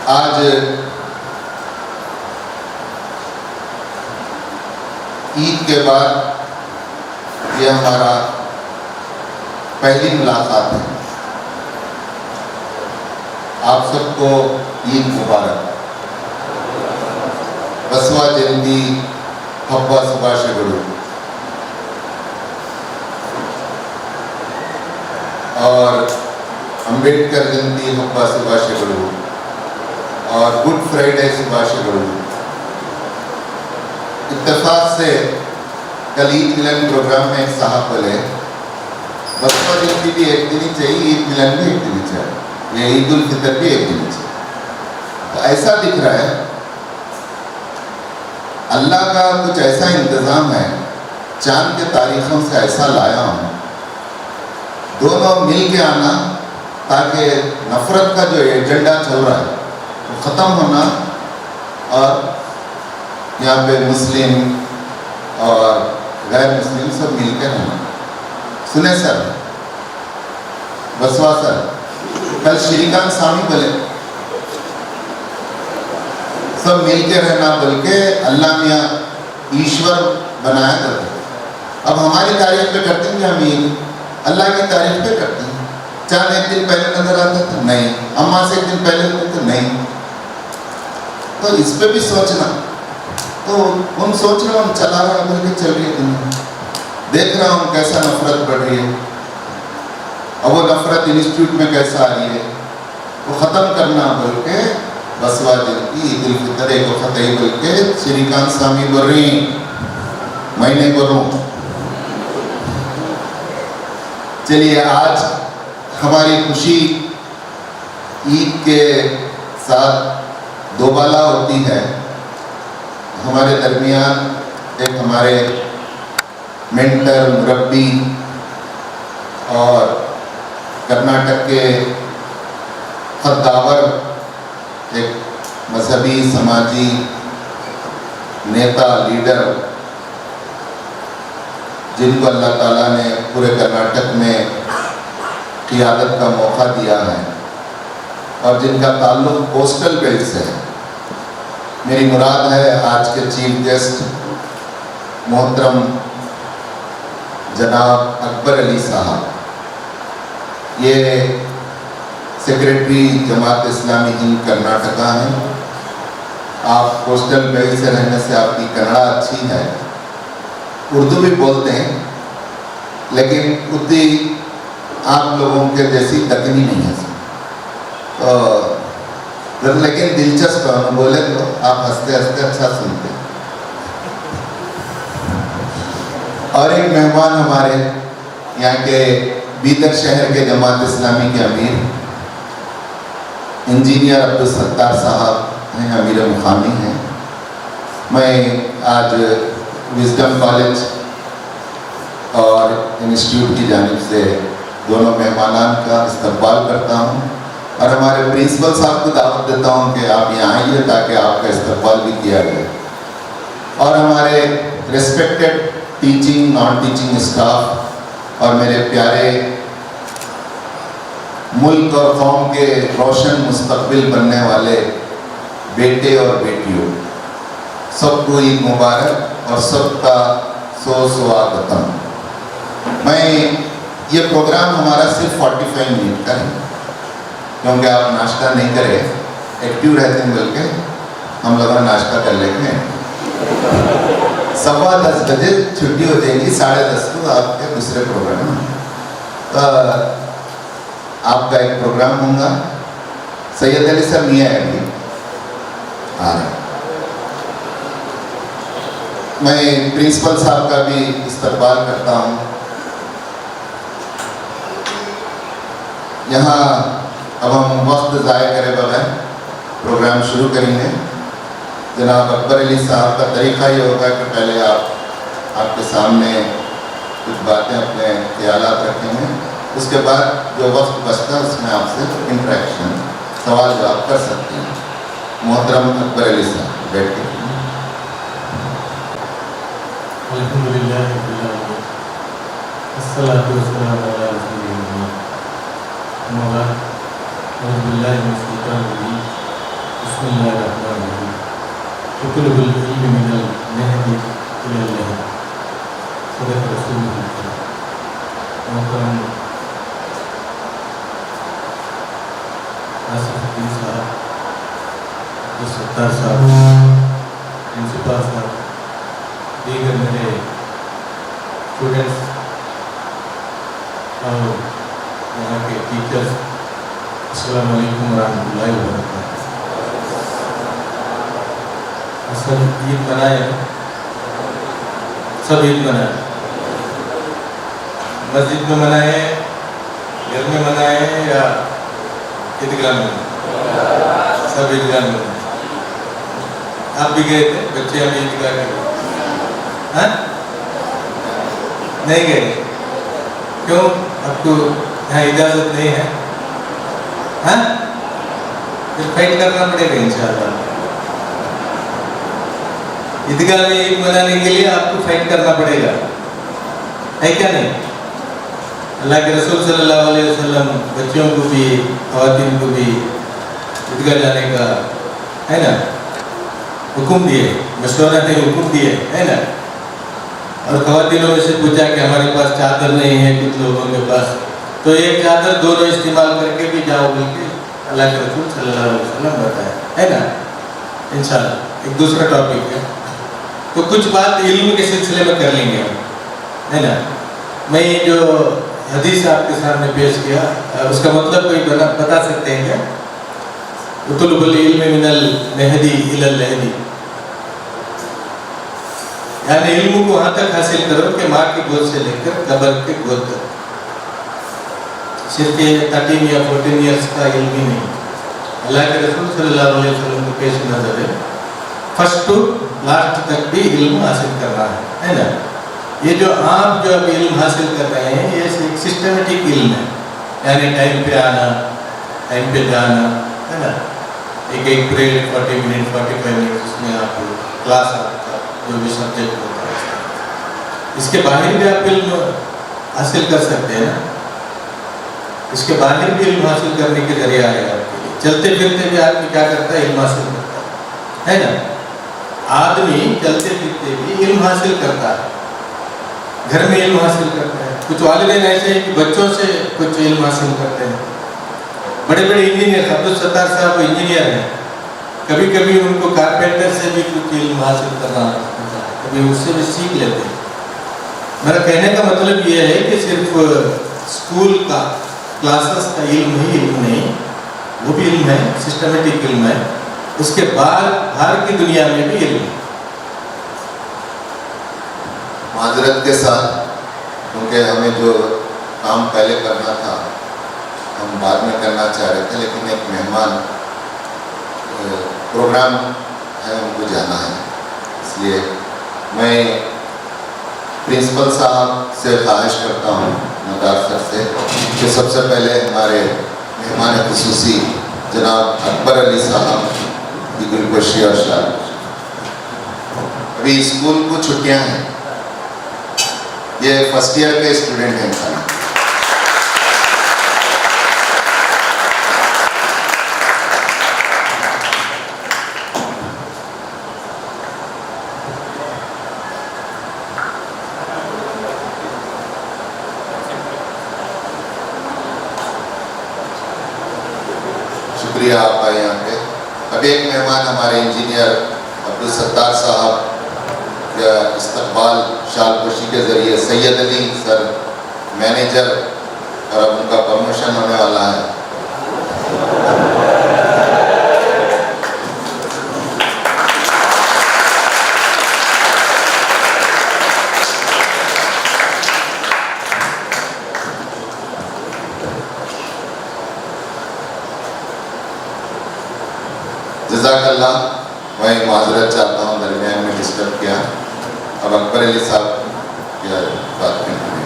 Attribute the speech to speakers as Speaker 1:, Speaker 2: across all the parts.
Speaker 1: آج عید کے بعد یہ ہمارا پہلی ملاقات ہے. آپ سب کو عید مبارک. ಬಸವ ಜಯಂತಿ ಹಬ್ಬ ಶುಭಾಶಯಗಳು. اور ಅಂಬೇಡ್ಕರ್ ಜಯಂತಿ ಹಬ್ಬ ಶುಭಾಶಯಗಳು اور गुड फ्राइडे ಶುಭಾಶಯಗಳು. इत्तेफाक से कल ईद मिलन प्रोग्राम में एक साहब बोले बसवा जयंती भी एक दिन ही चाहिए, ईद मिलन भी एक दिन ही चाहिए, ये ईद उल फितर भी एक दिन ही चाहिए. तो ऐसा दिख रहा है अल्लाह का कुछ ऐसा इंतज़ाम है, चांद के तारीखों से ऐसा लाया हूँ, दोनों मिल के आना ताकि नफ़रत का जो एजेंडा चल रहा है वो ख़त्म होना और यहाँ पे मुस्लिम और गैर मुस्लिम सब मिल के रहना. सुने सर, बसवा सर, कल श्रीकांत स्वामी बोले सब मिल के रहना बोल के अल्लाह मियाँ ईश्वर बनाया करते. अब हमारी तारीफ पे करते हैं कि हम ईद, अल्लाह की तारीफ पे करते हैं. चांद एक दिन पहले नजर आता था, नहीं. अम्मा से एक दिन पहले होते थे, नहीं. तो इस पे भी सोचना. तो हम सोच रहे हम चला रहा बोल के चल रही है दुनिया. देख रहा हूँ कैसा नफरत बढ़ रही है. अब वो नफरत इंस्टीट्यूट में कैसा आ रही है, वो ख़त्म करना बोल के बसवा जयंती ईद उल फितर एक वक्त ही बोल के श्रीकांत स्वामी बोल रही, मैं नहीं बोलूँ. चलिए, आज हमारी खुशी ईद के साथ दोबाला होती है. हमारे दरमियान एक हमारे मेंटर, मुरब्बी और कर्नाटक के खद्दावर, एक मजहबी समाजी नेता, लीडर, जिनको अल्लाह ताला ने पूरे कर्नाटक में क़ियादत का मौका दिया है और जिनका ताल्लुक़ कोस्टल बेल्ट से है. मेरी मुराद है आज के चीफ गेस्ट मोहतरम जनाब अकबर अली साहब. ये सेक्रेटरी जमात इस्लामी हिंद कर्नाटका हैं. आप कोस्टल बेल्ट से रहने से आपकी कन्नड़ा अच्छी है, उर्दू भी बोलते हैं, लेकिन उतनी आप लोगों के जैसी दक्कनी नहीं है. तो लेकिन दिलचस्प है, बोले तो आप हंसते हंसते अच्छा सुनते. और एक मेहमान हमारे यहाँ के बीदर शहर के जमात इस्लामी के अमीर इंजीनियर अब्दुल सत्तार साहब हैं, अमीर मुकामी हैं. मैं आज विजडम कॉलेज और इंस्टीट्यूट की जानिब से दोनों मेहमानान का इस्तकबाल करता हूँ और हमारे प्रिंसिपल साहब को दावत देता हूँ कि आप यहाँ आइए ताकि आपका इस्तकबाल भी किया जाए. और हमारे respected teaching, non teaching staff और मेरे प्यारे मुल्क और कौम के रोशन मुस्तकबिल बनने वाले बेटे और बेटियों, सबको ईद मुबारक और सबका स्वागतम. मैं ये प्रोग्राम हमारा सिर्फ 45 मिनट का है, क्योंकि आप नाश्ता नहीं करें, एक्टिव रहते हैं बोल के हम लोग नाश्ता कर लेते हैं. 10:15 बजे छुट्टी हो जाएगी, 10:30 को आपके दूसरे प्रोग्राम में आपका एक प्रोग्राम होगा. सैयद अली सर मियाँ है अभी आ रहे. मैं प्रिंसिपल साहब का भी इस्तकबाल करता हूँ. यहाँ अब हम वक्त ज़ाया करे बगैर प्रोग्राम शुरू करेंगे. जनाब अकबर अली साहब का तरीक़ा ये होगा कि पहले आपके सामने कुछ बातें, अपने ख्यालात रखेंगे. उसके बाद जो वक्त बचता है उसमें आपसे इंटरेक्शन, सवाल जवाब कर सकते हैं. मोहतरम अकबर अली साहब बैठिए.
Speaker 2: अल्हम्दुलिल्लाह अस्सलातु वस्सलामु अला रसूलिल्लाह. بسم اللہ الرحمن الرحیم اطلب العلم من المہد الی اللہد صدق رسول اللہ محترم آصف الدین صاحب، ستار صاحب، پرنسپل صاحب، دیگر میرے اسٹوڈنٹس اور یہاں کے ٹیچرز، السلام علیکم ورحمۃ اللہ وبرکاتہ۔ سب عید منائے، سب عید منائے، مسجد میں منائے، گھر میں منائے یا عیدگاہ میں؟ سب عیدگاہ میں منائے۔ آپ بھی گئے تھے؟ بچے ابھی عیدگاہ گئے؟ ہاں نہیں گئے؟ کیوں؟ آپ کو یہاں اجازت نہیں ہے؟ ہاں پھر فائٹ کرنا پڑے گا انشاءاللہ۔ عیدگاہ میں عید منانے کے لیے آپ کو فائٹ کرنا پڑے گا، ہے کیا نہیں؟ اللہ کے رسول صلی اللہ علیہ وسلم بچوں کو بھی خواتین کو بھی عیدگاہ جانے کا ہے نا حکم دیے، مشورہ دے حکم دیے، ہے نا؟ اور خواتینوں میں سے پوچھا کہ ہمارے پاس چادر نہیں ہے کچھ لوگوں کے پاس، تو ایک چادر دونوں استعمال کر کے بھی جاؤ بول کے اللہ کے رسول صلی اللہ علیہ وسلم بتایا، ہے نا؟ انشاءاللہ ایک دوسرا ٹاپک ہے، تو کچھ بات علم کے سلسلے میں کر لیں گے ہم، ہے نا؟ میں یہ جو حدیث آپ کے سامنے پیش کیا اس کا مطلب کوئی بتا سکتے ہیں کیا؟ اطلب العلم من المہدی الی اللہدی، یعنی علم کو وہاں تک حاصل کرو کہ ماں کی گود سے لے کر قبر کے گود تک، صرف 13 یا 14 ایئرس کا علم ہی نہیں، اللہ کے رسول صلی اللہ علیہ وسلم کو پیش نظر ہے فرسٹ ٹو لاسٹ تک بھی علم حاصل کرنا ہے نا؟ یہ جو آپ جو اب علم حاصل کر رہے ہیں یہ ایک سسٹمیٹک علم ہے، یعنی ٹائم پہ آنا، ٹائم پہ جانا، ہے نا؟ ایک پیریڈ 40 منٹ 45 منٹ اس میں آپ کلاس آپ کا جو بھی سبجیکٹ ہوتا ہے اس کے باہر بھی آپ علم حاصل کر سکتے ہیں نا؟ اس کے باہر بھی علم حاصل کرنے کے ذریعہ ہے آپ کے لیے، چلتے پھرتے بھی آدمی کیا کرتا ہے؟ علم حاصل کرتا ہے نا؟ آدمی چلتے پھرتے بھی علم حاصل کرتا ہے، گھر میں علم حاصل کرتا ہے، کچھ والدین ایسے ہیں کہ بچوں سے کچھ علم حاصل کرتے ہیں، بڑے بڑے انجینئر، عبدالستار صاحب انجینئر ہیں، کبھی کبھی ان کو کارپینٹر سے بھی کچھ علم حاصل کرنا ہوتا ہے، کبھی اس سے بھی سیکھ لیتے ہیں۔ میرا کہنے کا مطلب یہ ہے کہ صرف اسکول کا کلاسز کا علم ہی علم نہیں، وہ بھی علم ہے، سسٹمیٹک علم ہے، اس کے بعد باہر کی دنیا میں بھی علم ہے۔
Speaker 1: معذرت کے ساتھ، کیونکہ ہمیں جو کام پہلے کرنا تھا ہم بعد میں کرنا چاہ رہے تھے، لیکن ایک مہمان پروگرام ہے ان کو جانا ہے، اس لیے میں پرنسپل صاحب سے خواہش کرتا ہوں مدار سر سے کہ سب سے پہلے ہمارے مہمان خصوصی جناب اکبر علی صاحب کی گلگوشی اور شاد۔ ابھی اسکول کو چھٹیاں ہیں، یہ فرسٹ ایئر کے اسٹوڈنٹ ہیں خالی۔ شکریہ آپ کا یہاں پہ۔ اب ایک مہمان ہمارے انجینئر عبدالستار صاحب کا استقبال شال پوشی کے ذریعے سید علی سر مینیجر، اور اب ان کا پروموشن ہونے والا ہے۔ جزاک اللہ۔ میں معذرت چاہتا ہوں درمیان میں ڈسٹرب کیا۔ اب اکبر علی صاحب کی بات کریں گے۔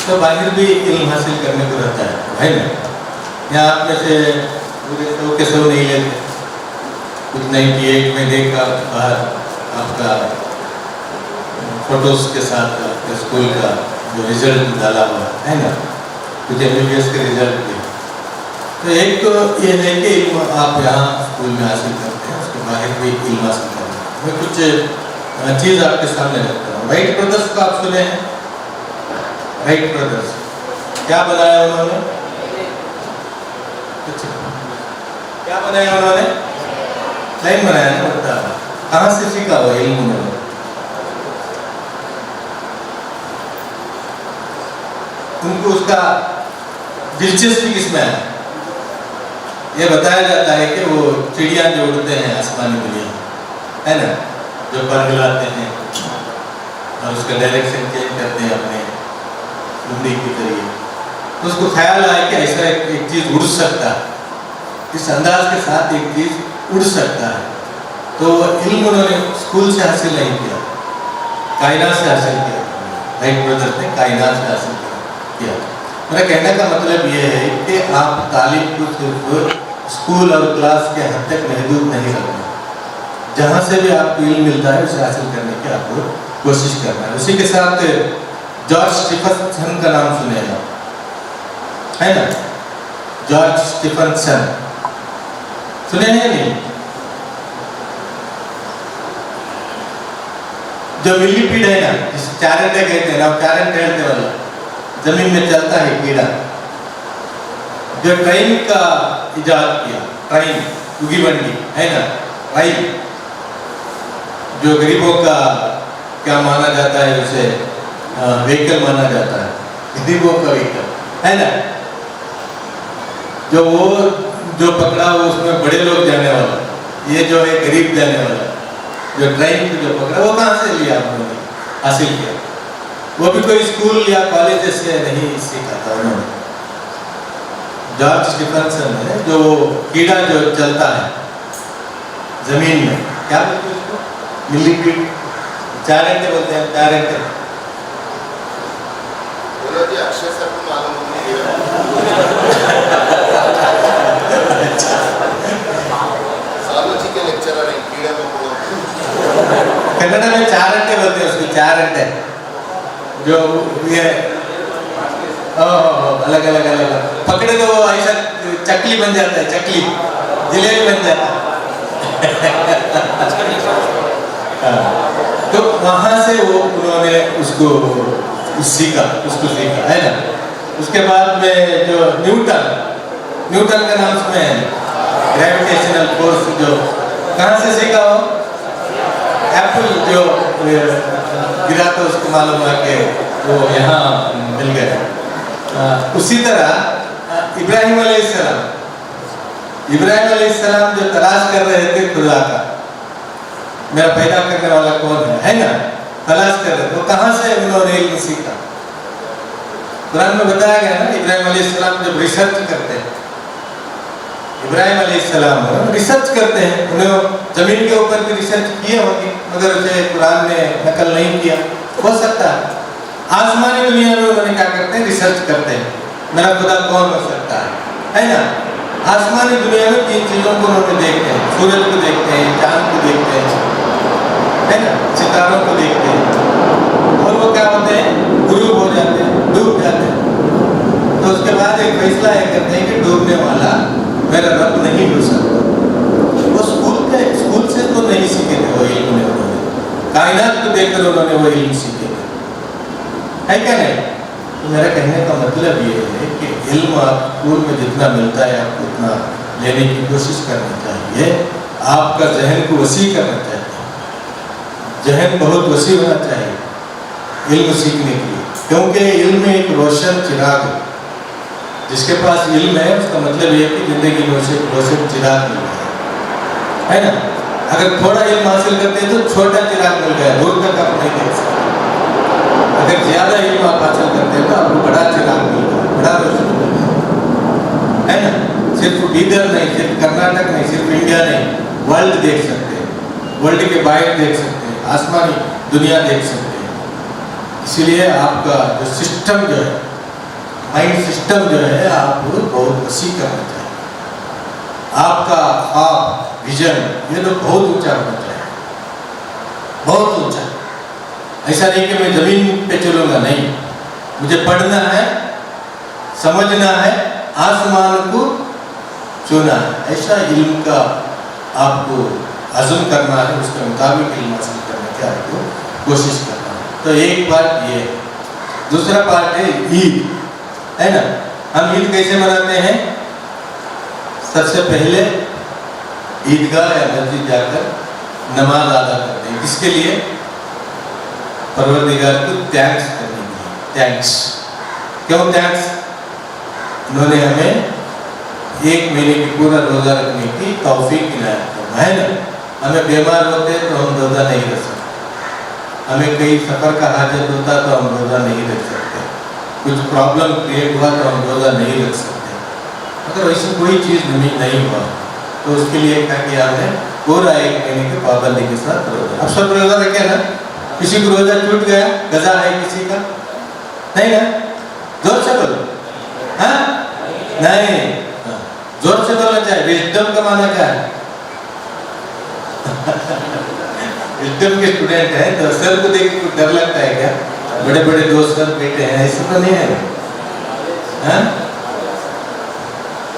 Speaker 2: تو باہر بھی علم حاصل کرنے کو رہتا ہے بھائی نا، یہاں آپ میں سے پورے 100 کے 100 نہیں لیتے، کچھ 98 میں دیکھا باہر آپ کا فوٹوز کے ساتھ آپ کے اسکول کا جو رزلٹ ڈالا ہوا ہے نا، कुछ MBBS के रिजल्ट भी। तो एक तो ये है कि इल्म आप यहाँ स्कूल में हासिल करते हैं, उसके बाहर भी इल्म हासिल करते हैं। मैं कुछ चीज़ आपके सामने रखता हूँ। राइट ब्रदर्स को आप सुने हैं? राइट ब्रदर्स क्या बनाया उन्होंने? क्या बनाया उन्होंने? प्लेन बनाया ना, बता। कहाँ से सीखा वो इल्म उन्होंने? उनको उसका दिलचस्पी किसमें है? ये बताया जाता है कि वो चिड़िया जो उड़ते हैं आसमानी दुनिया, है ना, जो पर हिलाते हैं और उसका डायरेक्शन चेंज करते हैं अपने उंगली की तरीके, तो उसको ख्याल आया कि ऐसा एक चीज़ उड़ सकता है, इस अंदाज के साथ एक चीज़ उड़ सकता है। तो इल्म उन्होंने स्कूल से हासिल नहीं किया, कायनात से हासिल किया। राइट ब्रदर्स ने कायनात से हासिल किया। मेरा कहने का मतलब ये है कि आप तालीम को सिर्फ स्कूल और क्लास के हद तक महदूद नहीं रखना, जहाँ से भी आपको इल्म मिलता है उसे हासिल करने की आपको कोशिश करना है। उसी के साथ जॉर्ज स्टीफनसन का नाम सुने हैं, है ना? जॉर्ज स्टीफनसन सुने हैं नहीं? जो मिलीपीड है ना, जिसे चारंटे कहते हैं ना, चारंटे हेलते वाला, जमीन में चलता है कीड़ा, जो ट्रेन का इजाद किया, ट्रेन उगी बंडी, है ना, ट्रेन जो गरीबों का क्या माना जाता है, उसे व्हीकल माना जाता है, गरीबों का व्हीकल, है ना, जो पकड़ा वो उसमें बड़े लोग जाने वाला, ये जो है गरीब जाने वाला, जो ट्रेन को जो पकड़ा वो कहाँ से लिया उन्होंने, हासिल किया? वो भी कोई स्कूल या कॉलेज से नहीं सीखा था उन्होंने। जॉर्ज स्टीफनसन है, जो कीड़ा जो चलता है जमीन में, क्या बोलते हैं उसको? मिलीपीड, चारंटे बोलते हैं, चारंटे।
Speaker 1: बोलो जी, अक्षय सर को मालूम नहीं है। सालू जी के लेक्चरर हैं, कीड़े मकोड़ों।
Speaker 2: कन्नड़ में चारंटे बोलते हैं उसको, चारंटे, जो ये अलग अलग अलग पकड़े तो वो ऐसा चकली बन जाता है, चकली जिलेबी बन जाता है। तो वहाँ से वो उन्होंने उसको सीखा, है ना। उसके बाद में जो न्यूटन का नाम सुने हैं, ग्रेविटेशनल फोर्स, जो कहाँ से सीखा वो? एप्पल जो गिरा तो उसको मालूम हुआ कि वो यहाँ मिल गया। उसी तरह इब्राहिम अलैहिस्सलाम जो तलाश कर रहे थे खुदा का, मेरा पैदा करने वाला कौन है ना, तलाश कर रहे थे, वो कहाँ से उन्होंने इल्म सीखा? कुरान में बताया गया ना, इब्राहिम अलैहिस्सलाम जब रिसर्च करते हैं, इब्राहिम अलैहिस्सलाम रिसर्च करते हैं, उन्होंने जमीन के ऊपर भी रिसर्च किए होंगे, मगर उसे कुरान ने नकल नहीं किया, हो सकता है। आसमानी दुनिया में उन्होंने क्या करते हैं? रिसर्च करते हैं, मेरा खुदा कौन हो सकता है ना। आसमानी दुनिया में 3 चीज़ों को उन्होंने देखते हैं, सूरज को देखते हैं, चांद को देखते हैं, है ना, सितारों को देखते हैं, और वो क्या होते हैं? गुरूब हो जाते हैं, डूब जाते हैं। तो उसके बाद एक फैसला ये करते हैं कि डूबने वाला मेरा रब नहीं हो सकता। वो स्कूल से तो नहीं सीखे थे वो इल्म, उन्होंने कायनात को देखकर उन्होंने वो इल्म सीखे थे, है क्या नहीं? तो मेरा कहने का मतलब ये है कि इल्म आप स्कूल में जितना मिलता है आपको उतना लेने की कोशिश करनी चाहिए। आपका जहन को वसी करना चाहिए, जहन बहुत वसी होना चाहिए इल्म सीखने के लिए, क्योंकि इल्म एक रोशन चिराग है। जिसके पास इल्म है उसका मतलब ये है कि जिंदगी में उसे रोशन चिराग मिल गया, है ना। अगर थोड़ा इल्म हासिल करते हैं तो छोटा चिराग मिल गया, दूर तक आप नहीं देख सकते। अगर ज्यादा इल्म आप हासिल करते हैं तो आपको बड़ा चिराग मिल गया, बड़ा रोशन मिल गया, है ना। सिर्फ बीदर नहीं, सिर्फ कर्नाटक नहीं, सिर्फ इंडिया नहीं, वर्ल्ड देख सकते हैं, वर्ल्ड के बाहर देख सकते हैं, आसमानी दुनिया देख सकते हैं। इसीलिए आपका जो सिस्टम जो है, माइंड सिस्टम जो है, आपको बहुत वसी करना चाहिए। आपका ख्वाब, विजन, ये तो बहुत ऊंचा होना चाहिए, बहुत ऊंचा। ऐसा नहीं कि मैं जमीन पे चलूंगा, नहीं, मुझे पढ़ना है, समझना है, आसमान को छूना है। ऐसा इल्म का आपको अज़म करना है, उसके मुताबिक इल्म हासिल करने की आपको कोशिश करना है। तो एक बात ये है। दूसरा पार्ट है ईद, है ना। हम ईद कैसे मनाते हैं? सबसे पहले ईदगाह या मस्जिद जाकर नमाज अदा करते हैं। किसके लिए? परवरदिगार को थैंक्स करने के लिए। थैंक्स क्यों थैंक्स? उन्होंने हमें 1 महीने की पूरा रोज़ा रखने की तौफीक इनायत करना है ना। हमें बीमार होते तो हम रोज़ा नहीं रख सकते, हमें कहीं सफ़र का हाजत होता तो हम रोज़ा नहीं रख सकते, कुछ प्रॉब्लम क्रिएट हुआ तो हम रोज़ा नहीं रख सकते। अगर वैसी कोई चीज़ नहीं हुआ तो उसके लिए क्या किया हमने? पूरा 1 महीने की पाबंदी के साथ रोज़ा। अब सब रोज़ा रखे ना, किसी को रोज़ा छूट गया, गज़ा है किसी का? नहीं ना, जोर से बोलो। हाँ नहीं, जोर से बोलना चाहिए। विजडम का माना क्या है? विजडम के स्टूडेंट हैं तो सर को देख के डर लगता है क्या? बड़े बड़े दोस्त सर बैठे हैं, ऐसा तो नहीं है। हाँ?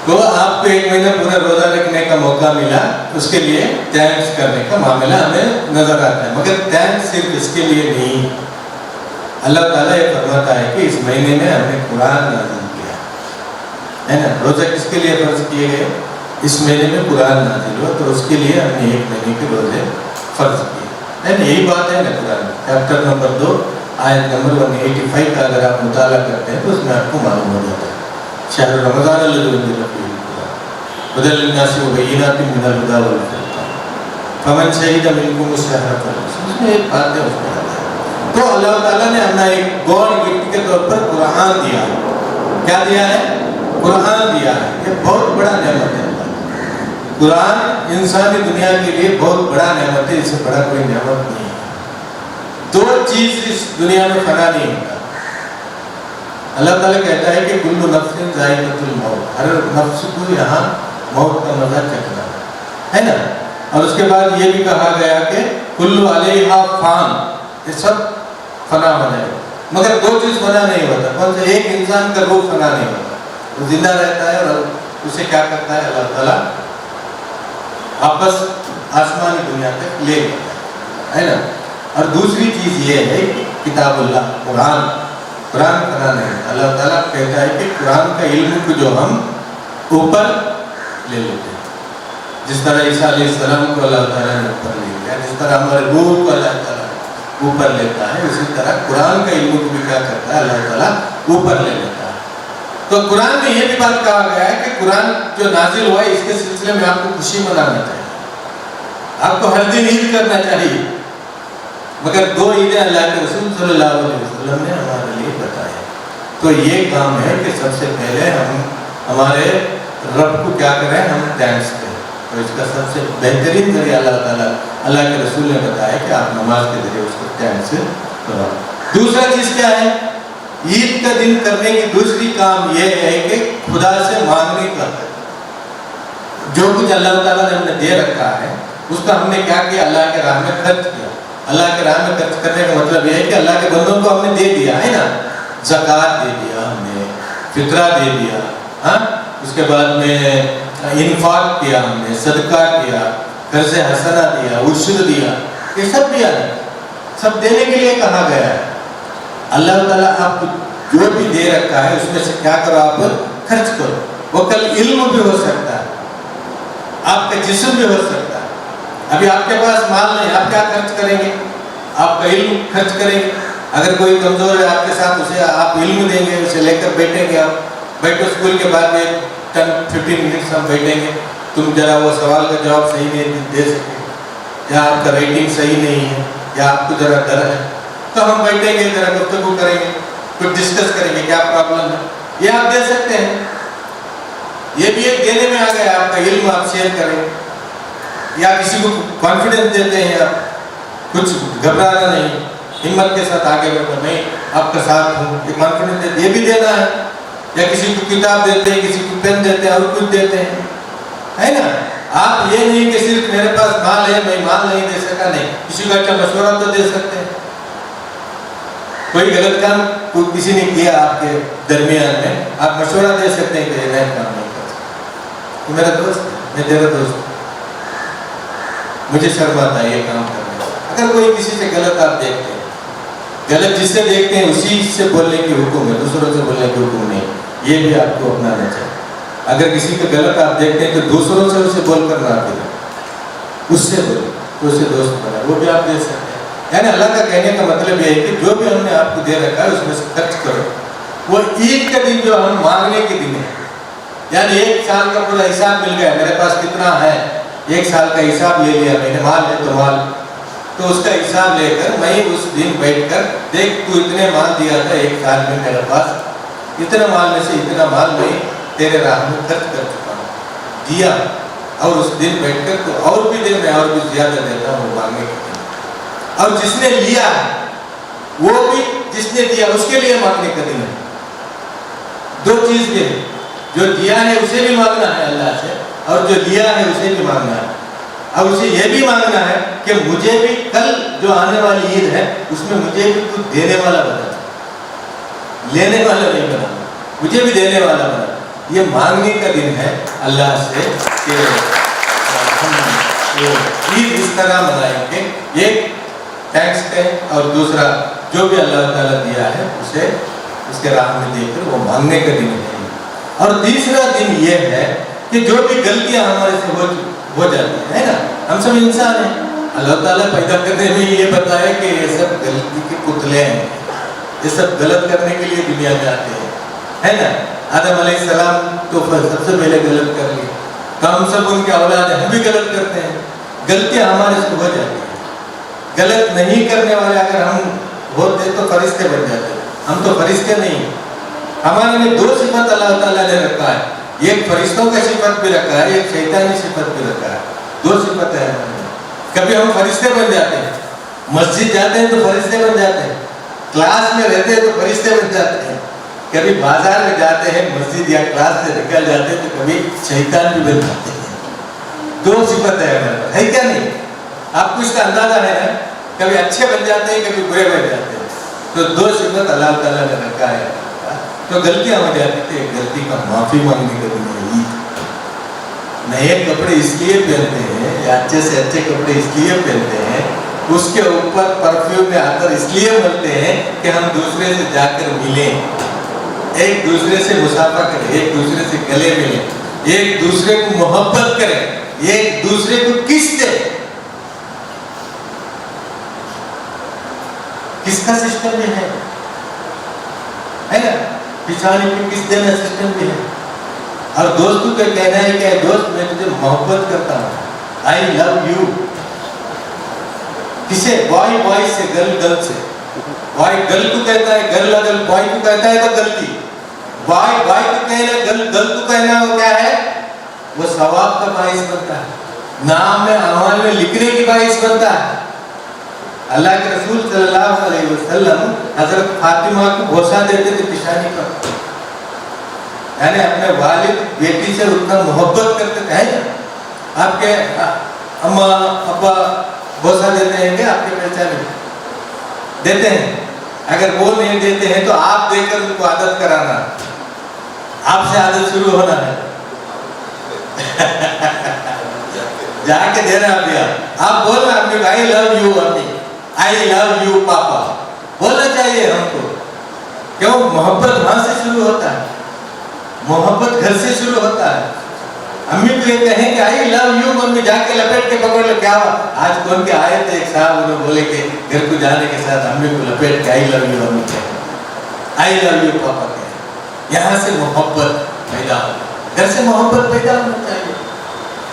Speaker 2: तो आपको 1 महीना पूरा रोजा रखने का मौका मिला, उसके लिए थैंक्स करने का मामला हमें नजर आता है। मगर थैंक्स सिर्फ इसके लिए नहीं, अल्लाह ताला ये फरमाता है कि इस महीने में हमने कुरान नाज़िल किया, है ना। रोजा किसके लिए फर्ज किए गए? इस महीने में कुरान नाज़िल हुआ, तो उसके लिए हमने 1 महीने के रोजे फर्ज किए, है ना। यही बात है ना। कुरान चैप्टर नंबर 2 आयत नंबर 185 का अगर आप मुताला करते हैं तो उसमें आपको मालूम हो जाता है। शहर रमज़ान अल्लज़ी उन्ज़िला फ़ीहिल कुरान हुदल लिन्नासि व बय्यिनातिन मिनल हुदा वल फ़ुरक़ान फ़मन शहिद मिनकुम अश-शहरा फ़ल्यसुम। उसमें एक बात है, उसमें आता है। तो अल्लाह ताला ने हमें एक गॉड गिफ्ट के तौर पर कुरान दिया। क्या दिया है? कुरान दिया है। ये बहुत बड़ा नेमत है। कुरान इंसानी दुनिया के लिए बहुत बड़ा नेमत है, इससे बड़ा कोई नेमत नहीं है। 2 चीज़ इस दुनिया में फना नहीं होता। अल्लाह ताला कहता है कि कुल्लु नफ्सिन ज़ाइक़तुल मौत, हर नफ्स को यहाँ मौत का मज़ा चखना है ना। और उसके बाद ये भी कहा गया कि कुल्लु अलैहा फ़ान, ये सब फना हो जाएगा, मगर 2 चीज़ फना नहीं होता। कौन सा? एक इंसान का रूह फना नहीं होता, वो जिंदा रहता है और उसे क्या करता है अल्लाह ताला वापस आसमानी दुनिया तक ले जाता है ना। और दूसरी चीज़ ये है कि किताबुल्लाह कुरान, कुरान फना नहीं। अल्लाह ताला कहता है कि कुरान का इल्म को जो हम ऊपर ले लेते हैं, जिस तरह ईसा अलैहिस्सलाम को अल्लाह ताला ने ऊपर ले लिया, जिस तरह हमारे रूह को अल्लाह ताला ऊपर लेता है, उसी तरह कुरान का इल्म को भी क्या करता है अल्लाह ताला ऊपर ले लेता है। तो कुरान में ये भी बात कहा गया है कि कुरान जो नाजिल हुआ है इसके सिलसिले में आपको खुशी मनाना चाहिए, आपको हर दिन ईद करना चाहिए। मगर 2 ईदें अल्लाह के रसूल सल्लल्लाहु अलैहि वसल्लम ने हमारे लिए बताया। तो ये काम है कि सबसे पहले हम हमारे रब को क्या करें? हम थैंक्स करें। तो इसका सबसे बेहतरीन जरिया अल्लाह ताला, अल्लाह के रसूल ने बताया कि आप नमाज के जरिए उसको थैंक्स करो। दूसरा चीज़ क्या है? ईद का दिन करने की दूसरी काम यह है कि खुदा से मांगने का, जो कुछ अल्लाह ताला ने हमें दे रखा है उसका हमने क्या किया? अल्लाह के राह में खर्च किया। अल्लाह के राह में खर्च करने का मतलब यह है कि अल्लाह के बंदों को हमने दे दिया, है ना। ज़कात दे दिया, हमने फितरा दे दिया, हाँ। उसके बाद में इन्फाक किया, हमने सदका किया, कर्ज़ हसना दिया, उश्र दिया, ये सब दिया है। सब देने के लिए कहा गया है। अल्लाह ताला आपको जो भी दे रखा है उसमें से क्या करो? आप खर्च करो। वो कल इल्म भी हो सकता है, आपका जिस्म भी हो सकता है। अभी आपके पास माल नहीं, आप क्या खर्च करेंगे? आपका इल्म खर्च करेंगे। अगर कोई कमज़ोर है आपके साथ, उसे आप इल्म देंगे, उसे लेकर बैठेंगे, आप बैठो स्कूल के बाद में 10-15 मिनट्स हम बैठेंगे, तुम जरा वो सवाल का जवाब सही नहीं दे सके, या आपका रेटिंग सही नहीं है, या आपको जरा डर है, तो हम बैठेंगे, जरा गुफ्तगू करेंगे, कुछ डिस्कस करेंगे क्या प्रॉब्लम है, ये आप दे सकते हैं। ये भी एक देने में आ गया, आपका इल्म आप शेयर करें, या किसी को कॉन्फिडेंस देते हैं, आप कुछ घबराना नहीं, हिम्मत के साथ आगे बढ़ो, नहीं आपका साथ हूँ, ये कॉन्फिडेंस देते, ये भी देना है। या किसी को किताब देते हैं, किसी को पेन देते हैं और कुछ देते हैं, है ना। आप ये नहीं कि सिर्फ मेरे पास माल है मैं माल नहीं दे सका, नहीं, किसी को अच्छा मशवरा तो दे सकते हैं। کوئی غلط کام کسی نے کیا آپ کے درمیان میں, آپ مشورہ دے سکتے ہیں کہ یہ نیا کام نہیں کر سکتے. تو میرا دوست ہے, میں تیرا دوست ہوں, مجھے شرم آتا ہے یہ کام کرنے میں. اگر کوئی کسی سے غلط آپ دیکھتے ہیں, غلط جس سے دیکھتے ہیں اسی سے بولنے کی حکم ہے, دوسروں سے بولنے کی حکم نہیں. یہ بھی آپ کو اپنانا چاہیے. اگر کسی کا غلط آپ دیکھتے ہیں تو دوسروں سے اسے بول کر نہ دیں, اس سے بولیں تو اسے دوست بنا, وہ بھی آپ دے سکتے ہیں. یعنی اللہ کا کہنے کا مطلب یہ ہے کہ جو بھی ہم نے آپ کو دے رکھا ہے اس میں سے خرچ کرو. وہ عید کا دن جو ہم مانگنے کے دن ہے, یعنی ایک سال کا پورا حساب مل گیا, میرے پاس کتنا ہے, ایک سال کا حساب لے لیا میں نے, مال ہے تو مال, تو اس کا حساب لے کر میں اس دن بیٹھ کر دیکھ تو اتنے مال دیا تھا ایک سال میں, میرے پاس اتنا مال میں سے اتنا مال میں تیرے راہ میں خرچ کر چکا ہوں, دیا. اور اس دن بیٹھ کر تو اور بھی دے, میں اور بھی زیادہ دیتا ہوں مانگنے کے دن. اور جس نے لیا ہے وہ بھی جس نے دیا اس کے لیے مانگنے کا دن ہے. دو چیز بھی ہے, جو دیا ہے اسے بھی مانگنا ہے اللہ سے, اور جو لیا ہے اسے بھی مانگنا ہے. اب اسے یہ بھی مانگنا ہے کہ مجھے بھی کل جو آنے والی عید ہے اس میں مجھے بھی تو دینے والا بنا, لینے والا نہیں بنا, مجھے بھی دینے والا بنا. یہ مانگنے کا دن ہے اللہ سے کہ عید اس طرح منائیں گے, ایک تھینکس کہیں اور دوسرا جو بھی اللہ تعالیٰ دیا ہے اسے اس کے راہ میں دے کر وہ مانگنے کا دن ہے. اور تیسرا دن یہ ہے کہ جو بھی غلطیاں ہمارے سے ہو جاتی ہیں نا, ہم سب انسان ہیں, اللہ تعالیٰ پیدا کرنے میں یہ بتایا کہ یہ سب غلطی کے پتلے ہیں, یہ سب غلط کرنے کے لیے دنیا میں آتے ہیں, ہے نا. آدم علیہ السلام تو سب سے پہلے غلط کر لیے, ہم سب ان کے اولاد ہیں, ہم بھی غلط کرتے ہیں, غلطیاں ہمارے سے ہو جاتی ہیں. غلط نہیں کرنے والے اگر ہم ہوتے تو فرشتے بن جاتے, ہم تو فرشتے نہیں. ہمارے میں دو صفت اللہ تعالیٰ نے رکھا ہے, ایک فرشتوں کا صفت بھی رکھا ہے, ایک شیطانی صفت بھی رکھا ہے. دو صفت ہے ہمارے. کبھی ہم فرشتے بن جاتے ہیں, مسجد جاتے ہیں تو فرشتے بن جاتے ہیں, کلاس میں رہتے ہیں تو فرشتے بن جاتے ہیں, کبھی بازار میں جاتے ہیں مسجد یا کلاس سے نکل جاتے ہیں تو کبھی شیطان بھی بن جاتے ہیں. دو صفت ہے ہمارے, ہے کیا نہیں؟ آپ کو اس کا اندازہ ہے نا, کبھی اچھے بن جاتے ہیں کبھی برے بن جاتے ہیں. تو دو صفت اللہ تعالیٰ نے رکھا ہے. تو غلطیاں ہو جاتی تھی, غلطی کا معافی مانگنے کا دن ہے عید. نئے کپڑے اس لیے پہنتے ہیں یا اچھے سے اچھے کپڑے اس لیے پہنتے ہیں, اس کے اوپر پرفیوم میں آ کر اس لیے ملتے ہیں کہ ہم دوسرے سے جا کر ملیں, ایک دوسرے سے مصافحہ کریں, ایک دوسرے سے گلے ملیں, ایک دوسرے کو محبت کریں, ایک دوسرے کو کس دیں. کس کا سسٹم بھی ہے نا, پچھاڑی پہ کس دینا سسٹم بھی ہے. اور دوستوں کا کہنا ہے کہ دوست میں تجھے محبت کرتا ہوں, آئی لو یو. کسے؟ بوائے بوائے سے, گرل گرل سے. بوائے گرل کو کہتا ہے, گرل اگر بوائے کو کہتا ہے تو غلطی. بوائے بوائے کو کہنا, گرل گرل کو کہنا, وہ کیا ہے, وہ ثواب کا باعث بنتا ہے, نام میں اعمال میں لکھنے کی باعث بنتا ہے. اللہ کے رسول صلی اللہ علیہ وسلم حضرت فاطمہ کو بوسہ دیتے تھے پیشانی پر, یعنی اپنے والد بیٹی سے اتنا محبت کرتے تھے. آپ کے اماں ابا بوسہ دیتے ہیں کہ آپ کے پہچانے دیتے ہیں, اگر وہ نہیں دیتے ہیں تو آپ دے کر ان کو عادت کرانا, آپ سے عادت شروع ہونا ہے. جا کے دینا ابھی آپ بولنا اپنی آئی لو یو امی, آئی لو یو پاپا بولنا چاہیے ہم کو. کیوں؟ محبت وہاں سے شروع ہوتا ہے, محبت گھر سے شروع ہوتا ہے. امی کو یہ کہیں کہ آئی لو یو ممی, جا کے لپیٹ کے پکڑ لو. کیا ہوا آج کون کے آئے تھے ایک صاحب, انہوں بولے کہ گھر کو جانے کے ساتھ امی کو لپیٹ کے آئی لو یو امی کہیں, آئی لو یو پاپا کہیں. یہاں سے محبت پیدا ہو, گھر سے محبت پیدا ہونا چاہیے.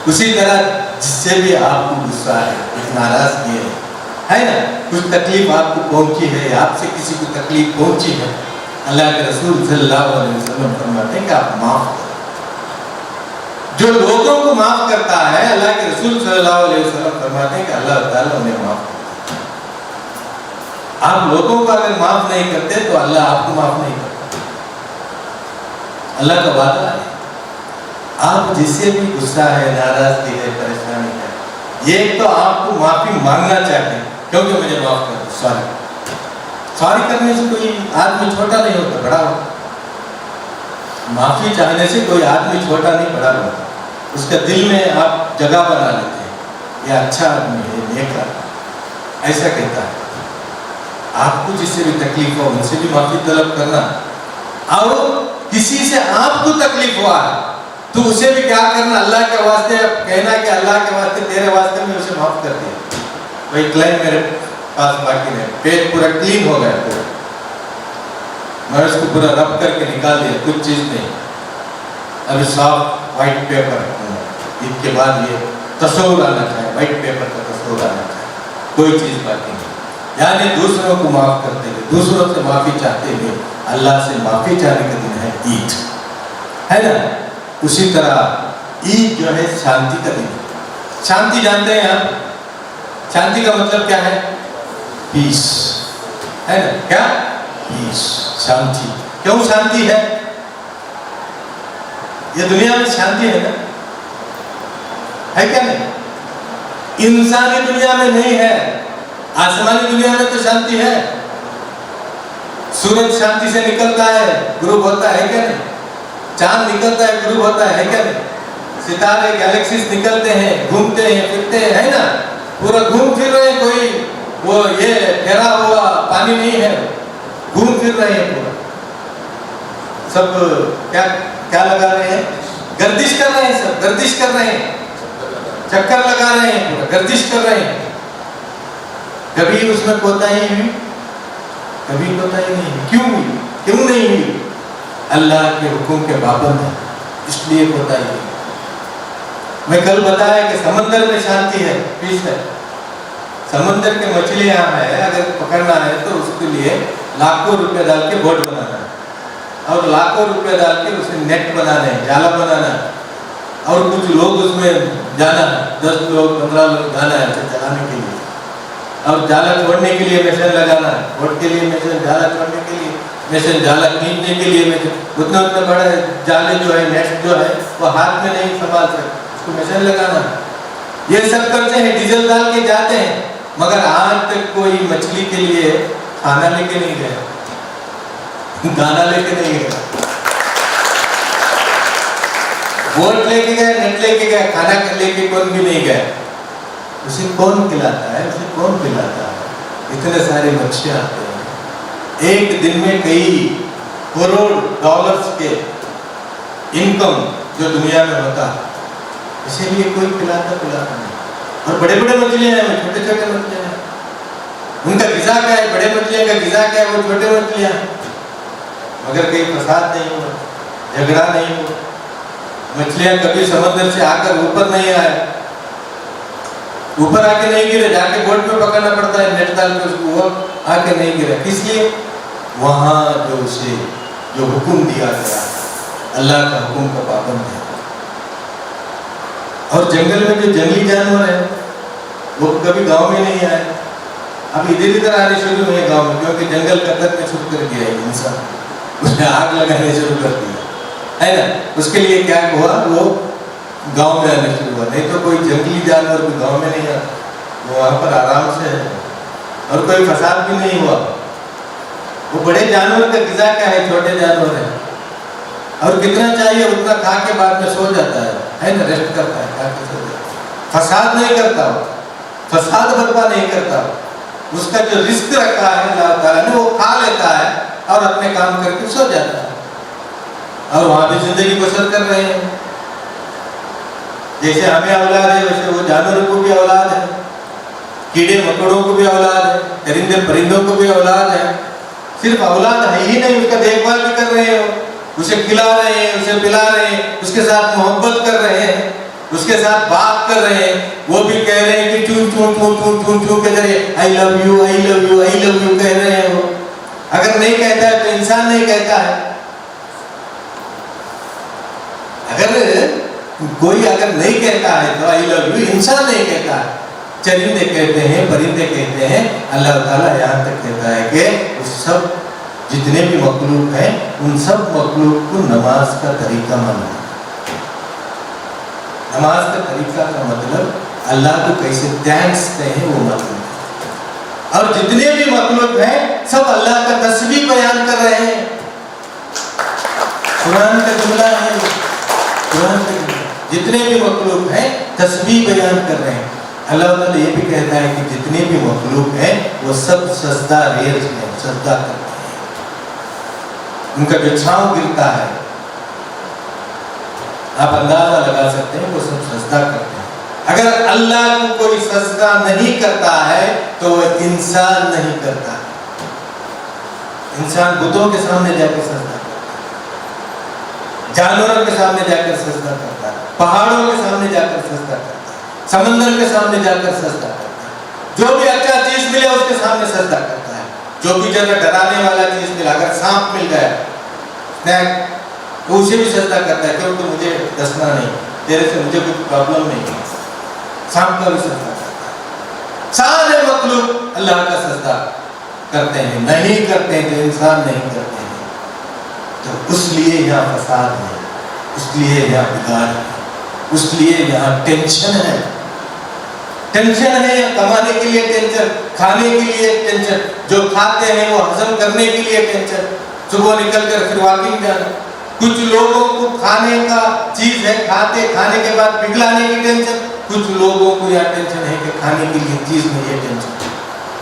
Speaker 2: اسی طرح جس سے بھی آپ کو غصہ ہے, ایک ناراضگی ہے نا, کچھ تکلیف آپ کو پہنچی ہے, آپ سے کسی کو تکلیف پہنچی ہے, اللہ کے رسول صلی اللہ علیہ وسلم فرماتے ہیں کہ آپ معاف کریں. جو لوگوں کو معاف کرتا ہے, اللہ کے رسول صلی اللہ علیہ وسلم فرماتے ہیں کہ اللہ تعالیٰ انہیں معاف کرتا ہے. آپ لوگوں کو اگر معاف نہیں کرتے تو اللہ آپ کو معاف نہیں کرتا. اللہ کا وعدہ ہے, آپ جس سے بھی غصہ ہے, ناراضگی ہے, پریشانی ہے, یہ تو آپ کو معافی مانگنا چاہتے ہیں, کیونکہ مجھے معاف کر دو, सॉरी करने से कोई आदमी छोटा नहीं होता, बड़ा होता। माफी चाहने से कोई आदमी छोटा नहीं बड़ा होता, उसका दिल में आप जगह बना लेते हैं, ये अच्छा आदमी है, नेक आदमी, ऐसा कहता है। आपको जिससे भी तकलीफ हो उनसे भी माफी तलब करना, और किसी से आपको तकलीफ हुआ तो उसे भी क्या करना, अल्लाह के वास्ते कहना कि अल्लाह के वास्ते तेरे वास्ते में उसे माफ कर दिया। वही क्लेम मेरे पास बाकी है, पेट पूरा क्लीन हो गया पूरा, मैं उसको पूरा रब करके निकाल दिया, कुछ चीज नहीं, अभी सॉफ्ट व्हाइट पेपर रखूंगा। इसके बाद ये तस्वुर आना चाहिए, व्हाइट पेपर का तस्वुर आना चाहिए, कोई चीज बाकी नहीं। यानी दूसरों को माफ करते हुए, दूसरों से माफी चाहते हुए, अल्लाह से माफी चाहने का दिन है ईद, है ना। उसी तरह ईद जो है शांति का दिन। शांति जानते हैं आप, शांति का मतलब क्या है? पीस, है ना, क्या? पीस, शांति। क्यों शांति है? ये दुनिया में शांति है ना, है क्या नहीं? इंसानी दुनिया में नहीं है, आसमानी दुनिया में तो शांति है। सूरज शांति से निकलता है, ग्रुप होता है क्या नहीं? चांद निकलता है, ग्रुप होता है क्या नहीं? सितारे गैलेक्सीज निकलते हैं, घूमते हैं, फिरते हैं, है ना, पूरा घूम फिर रहे हैं, कोई वो ये ठहरा हुआ पानी नहीं है, घूम फिर रहे हैं पूरा, सब क्या क्या लगा रहे हैं? गर्दिश कर रहे हैं, सब गर्दिश कर रहे हैं, चक्कर लगा रहे हैं, पूरा गर्दिश कर रहे हैं। कभी उसमें कोताही हुई? कभी कोताही नहीं हुई। क्यों हुई? क्यों नहीं हुई? अल्लाह के हुक्म के पाबंद है, इसलिए कोताही हुई। मैं कल बताया कि समंदर में शांति है, पीस है। समंदर के मछलियां है, अगर पकड़ना है तो उसके लिए लाखों रुपए डाल के बोट बनाना है, और लाखों रुपए डाल के उसे नेट बनाना है, जाला बनाना है, और कुछ लोग उसमें जाना है, 10 लोग 15 लोग जाना है उसे चलाने के लिए, और जाला छोड़ने के लिए मशीन लगाना है, बोट के लिए मशीन, जाला छोड़ने के लिए मशीन, जाला खींचने के लिए मशीन। उतना उतना बड़ा जाले जो है, नेट जो है, वो हाथ में नहीं संभाल सकते, उसको मशीन लगाना है। ये सब करते हैं, डीजल डाल के जाते हैं, मगर आज तक कोई मछली के लिए खाना लेके नहीं गया, दाना लेके नहीं गया, बोट लेके गए, नेट लेके गए, खाना लेके कौन भी नहीं गया। उसे कौन खिलाता है? उसे कौन पिलाता है? इतने सारे मच्छियां आते हैं, एक दिन में कई करोड़ डॉलर्स के इनकम जो दुनिया में होता है, इसीलिए कोई पिलाता नहीं। और बड़े बड़े मछलियां हैं, छोटे छोटे मछलियां हैं, उनका गिजा क्या है? बड़े मछलियों का गिजा क्या है? वो छोटे मछलियां हैं। मगर कहीं फसाद नहीं हुआ, झगड़ा नहीं हुआ, मछलियां कभी समंदर से आकर ऊपर नहीं आए, ऊपर आके नहीं गिरे, जाके बोट में पकड़ना पड़ता है, नेट डाल के उसको, वो आके नहीं गिरा। इसलिए वहां जो उसे जो हुक्म दिया गया, अल्लाह का हुक्म का पाबंद है। और जंगल में जो जंगली जानवर है वो कभी गांव में नहीं आए, अब इधर इधर आने शुरू हुए गांव में, क्योंकि जंगल कतरने शुरू कर दिया है इंसान, उसने आग लगाने शुरू कर दिया, है ना। उसके लिए क्या हुआ? वो गांव में आने शुरू हुआ, नहीं तो कोई जंगली जानवर भी गांव में नहीं आता, वो वहां पर आराम से है, और कोई फसाद भी नहीं हुआ। वो बड़े जानवर का गिजा क्या है? छोटे जानवर है, और कितना चाहिए उतना खा के बाद में सो जाता है ना, रेस्ट करता है, खा के सो जाता है, फसाद नहीं करता हो, फसाद बर्पा नहीं करता हो। उसका जो रिस्क रखा है अल्लाह ताला ने, वो खा लेता है और अपने काम करके सो जाता है, और वहां भी जिंदगी बसर कर रहे हैं। जैसे हमें औलाद है, वैसे वो जानवरों को भी औलाद है, कीड़े मकोड़ों को भी औलाद है, परिंदे परिंदों को भी औलाद है। सिर्फ औलाद है ही नहीं, उसका देखभाल भी कर रहे हो, उसे खिला रहे हैं, उसे पिला रहे हैं, उसके साथ मोहब्बत कर रहे हैं, उसके साथ बात कर रहे हैं, वो भी कह रहे हैं कि चूं चूं चूं चूं चूं चूं के जरिए I love you I love you I love you कह रहे हैं। वो अगर नहीं कहता है तो इंसान नहीं कहता है। अगर कोई अगर नहीं कहता है तो आई लव यू इंसान नहीं कहता है, चरिंदे कहते हैं, परिंदे कहते हैं। अल्लाह ताला यहाँ तक कहता है कि उस सब जितने भी मखलूक हैं उन सब मखलूक को नमाज का तरीका मानना। नमाज का तरीका का मतलब अल्लाह को कैसे थैंक्स कहें वो मतलब। और जितने भी मखलूक हैं सब अल्लाह का तस्बीह बयान कर रहे हैं। कुरान का जुमला है, कुरान का जुमला। जितने भी मखलूक हैं तस्बीह बयान कर रहे हैं। अल्लाह ताला ये भी कहता है कि जितने भी मखलूक हैं वो सब सजदा रेज हैं, सजदा करते हैं। उनका जो छांव गिरता है आप अंदाजा लगा सकते हैं, वो सब सजदा करते हैं। अगर अल्लाह को कोई सजदा नहीं करता है तो वह इंसान नहीं करता। इंसान बुतों के सामने जाकर सजदा करता है, जानवरों के सामने जाकर सजदा करता है, पहाड़ों के सामने जाकर सजदा करता है, समंदर के सामने जाकर सजदा करता है। जो भी अच्छा चीज मिले उसके सामने सजदा करता है। जो भी जगह डराने वाला चीज मिला, अगर सांप मिल गया तो उसे भी सजदा करता है, क्योंकि मुझे डसना नहीं, तेरे से मुझे कुछ प्रॉब्लम नहीं है। सांप का भी सजदा करता है। सारे मखलूक अल्लाह का सजदा करते हैं। नहीं करते हैं तो इंसान नहीं करते हैं। तो उसलिए यहाँ फसाद है, उसलिए यहाँ बिगाड़ है, उसलिए यहाँ टेंशन है। टेंशन है कमाने के लिए टेंशन, खाने के लिए टेंशन, जो खाते हैं वो हजम करने के लिए टेंशन, सुबह निकल कर फिर वॉकिंग जाना। कुछ लोगों को खाने का चीज है, खाने के बाद पिघलाने की टेंशन। कुछ लोगों को यह टेंशन है कि खाने के लिए चीज नहीं है, टेंशन।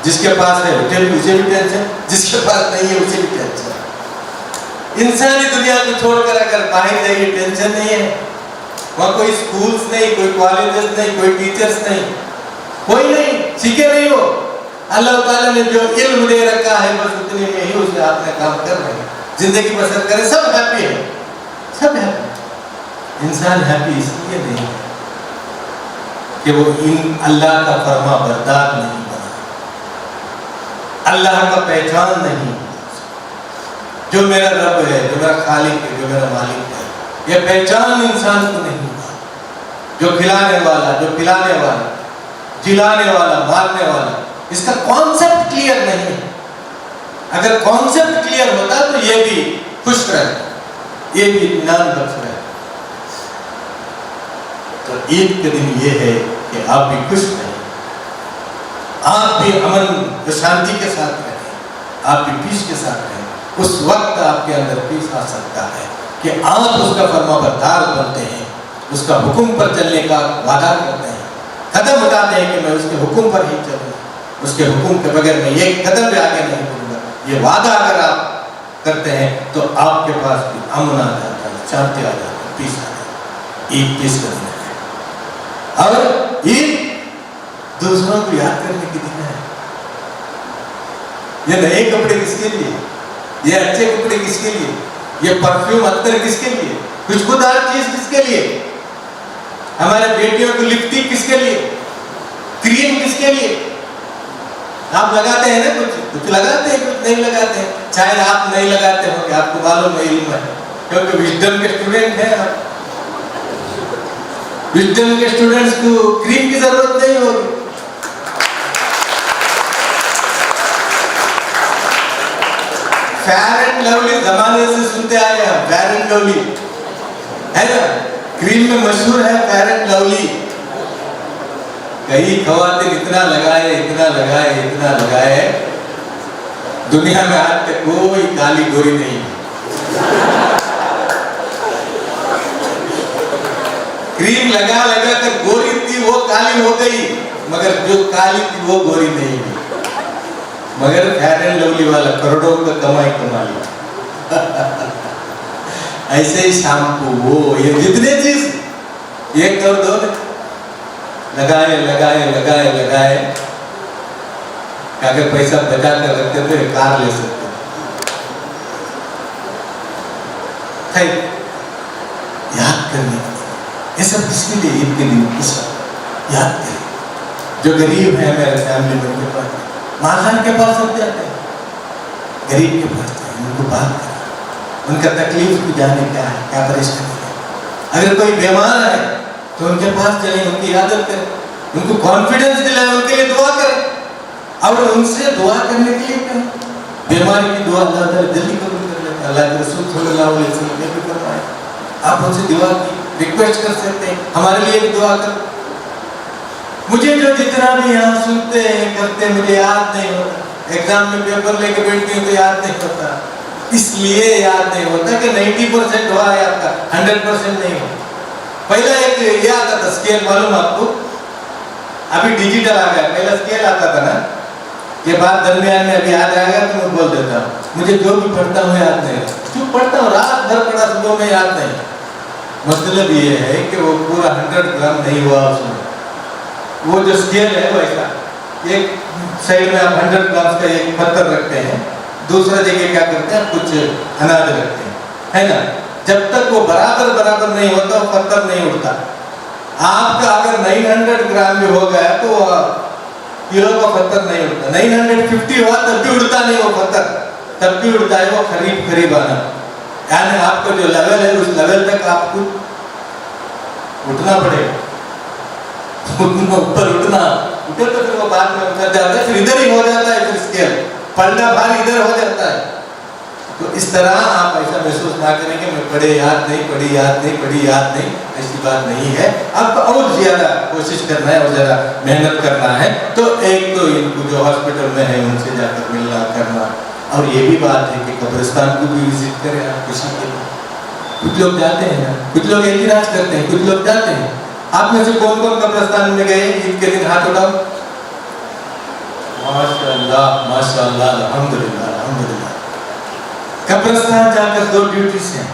Speaker 2: जिसके पास है होटल उसे भी टेंशन, जिसके पास नहीं है उसे भी टेंशन। इंसानी दुनिया को छोड़कर अगर बाहर जाइए टेंशन नहीं है। वहाँ कोई स्कूल्स नहीं, कोई कॉलेजेस नहीं, कोई टीचर्स नहीं, कोई नहीं, सीखे नहीं हो। अल्लाह ताला ने जो इल्म दे रखा है बस उतने में ही उसे आपने काम कर रहे हैं, जिंदगी बसर करें, सब हैप्पी है, सब हैप्पी। इंसान हैप्पी इसलिए नहीं है कि वो इन अल्लाह का फरमा बरदार नहीं बना, अल्लाह का पहचान नहीं। जो मेरा रब है, जो मेरा खालिक है, जो मेरा मालिक है, ये पहचान इंसान को नहीं हुआ। जो खिलाने वाला, जो पिलाने वाला, जिलाने वाला, मारने वाला, इसका कॉन्सेप्ट क्लियर नहीं है। अगर कॉन्सेप्ट क्लियर होता तो ये भी खुश रहता, ये भी इत्मीनान बख्श रहता। तो ईद के दिन ये है कि आप भी खुश रहें, आप भी अमन और शांति के साथ रहें, आप भी पीस के साथ रहें। उस वक्त आपके अंदर पीस आ सकता है कि आप उसका फरमाबरदार बनते हैं, उसका हुक्म पर चलने का वादा करते हैं, कदम उठाते हैं कि मैं उसके हुक्म पर ही चलूँ, उसके हुक्म के बगैर मैं एक कदम भी आगे नहीं बढ़ूंगा। ये वादा अगर आप करते हैं तो आपके पास भी अमन आ जाता है, शांति आ जाती है, पीस आ जाती है। ईद पीस का दिन है और ईद दूसरों को याद करने की दिन है। ये नए कपड़े किसके लिए, ये अच्छे कपड़े किसके लिए, ये परफ्यूम अत्तर किसके लिए, खुशबूदार चीज किसके लिए, हमारे बेटियों को लिपस्टिक किसके लिए, क्रीम किसके लिए। आप लगाते हैं ना, कुछ लगाते हैं, कुछ नहीं लगाते हैं। शायद आप नहीं लगाते हो कि आपको मालूम है, इल्म है, क्योंकि विजडम के स्टूडेंट हैं आप। विजडम के स्टूडेंट्स को क्रीम की जरूरत नहीं होगी। फेयर एंड लवली जमाने से सुनते आए हैं, फेयर एंड लवली है ना, क्रीम में मशहूर है फेयर एंड लवली। कई खवातीन इतना लगाए, इतना लगाए, इतना लगाए, दुनिया में आज तक कोई काली गोरी नहीं है। क्रीम लगा लगा कर गोरी थी वो काली हो गई, मगर जो काली थी वो गोरी नहीं हुई। मगर फेयर एंड लवली वाला करोड़ों का कमाई कमा लिया। ऐसे ही शैम्पू, वो ये जितने चीज एक और दो लगाए लगाए लगाए लगाए, अगर पैसा बचा कर रखते तो कार ले सकते थे। याद करने के लिए ये सब किसके लिए, ईद के दिन किस याद करें। जो गरीब है मेरे फैमिली में, उनके पास मालदार के पास सब जाते हैं, गरीब के पास जाए, उनको बात करें, उनका तकलीफ को जाने क्या है, क्या परेशानी है। अगर कोई बीमार है तो उनके पास चलें, उनकी इबादत करें, उनको कॉन्फिडेंस दिलाएं, उनके लिए दुआ करें और उनसे दुआ करने के लिए कहें। बीमारी की दुआ अल्लाह ताला जल्दी कबूल कर लेता है। अल्लाह के रसूल सल्लल्लाहु अलैहि वसल्लम ने भी फरमाया, आप उनसे दुआ की रिक्वेस्ट कर सकते हैं, हमारे लिए भी दुआ करो। मुझे जो जितना भी यहाँ सुनते हैं करते हैं, मुझे याद नहीं होता, एग्जाम में पेपर लेके बैठते हैं तो याद नहीं होता, इसलिए याद नहीं होता कि 90% हुआ है आपका, 100% नहीं हुआ। पहला एक ये आता था स्केल, मालूम आपको, अभी डिजिटल आ गया, पहला स्केल आता था ना, ये बात दरमियान में अभी याद आएगा तो मैं बोल देता हूँ, मुझे जो भी पढ़ता हूँ याद नहीं, जो पढ़ता हूँ रात भर पढ़ा सुबह में याद नहीं। मतलब ये है कि वो पूरा 100 ग्राम नहीं हुआ उसमें, वो जो स्केल है वैसा, एक साइड में आप 100 ग्राम का एक पत्थर रखते हैं, दूसरा जगह क्या करते हैं कुछ अनाज रखते हैं, है ना, जब तक वो बराबर बराबर नहीं होता वो पत्थर नहीं उठता। आपका अगर 900 ग्राम भी हो गया तो किलो का पत्थर नहीं उठता, 950 हुआ तब भी उड़ता नहीं वो पत्थर, तब भी उड़ता है वो करीब करीब आना, यानी आपका जो लेवल है उस लेवल तक आपको उठना पड़ेगा, ऊपर उठना, उठे तो फिर वो बाद में उतर जाता है, फिर इधर ही हो जाता है, फिर स्केल पलटा भार इधर हो जाता है। तो इस तरह आप ऐसा महसूस ना करें कि मैं पढ़े याद नहीं, पढ़ी याद नहीं, पढ़ी याद नहीं, ऐसी बात नहीं है। आपको और ज्यादा कोशिश करना है और ज्यादा मेहनत करना है। तो एक तो इनको जो हॉस्पिटल में है उनसे जाकर मिलना करना, और ये भी बात है कि कब्रिस्तान को भी विजिट करें आप खुशी के लिए। कुछ लोग जाते हैं ना, कुछ लोग एतराज करते हैं, कुछ लोग जाते हैं। आप में से कौन कौन कब्रिस्तान में गए ईद के दिन? हाथ उठाओ। माशाअल्लाह माशाअल्लाह, अल्हम्दुलिल्लाह अल्हम्दुलिल्लाह। कब्रिस्तान जाकर 2 ड्यूटीज हैं।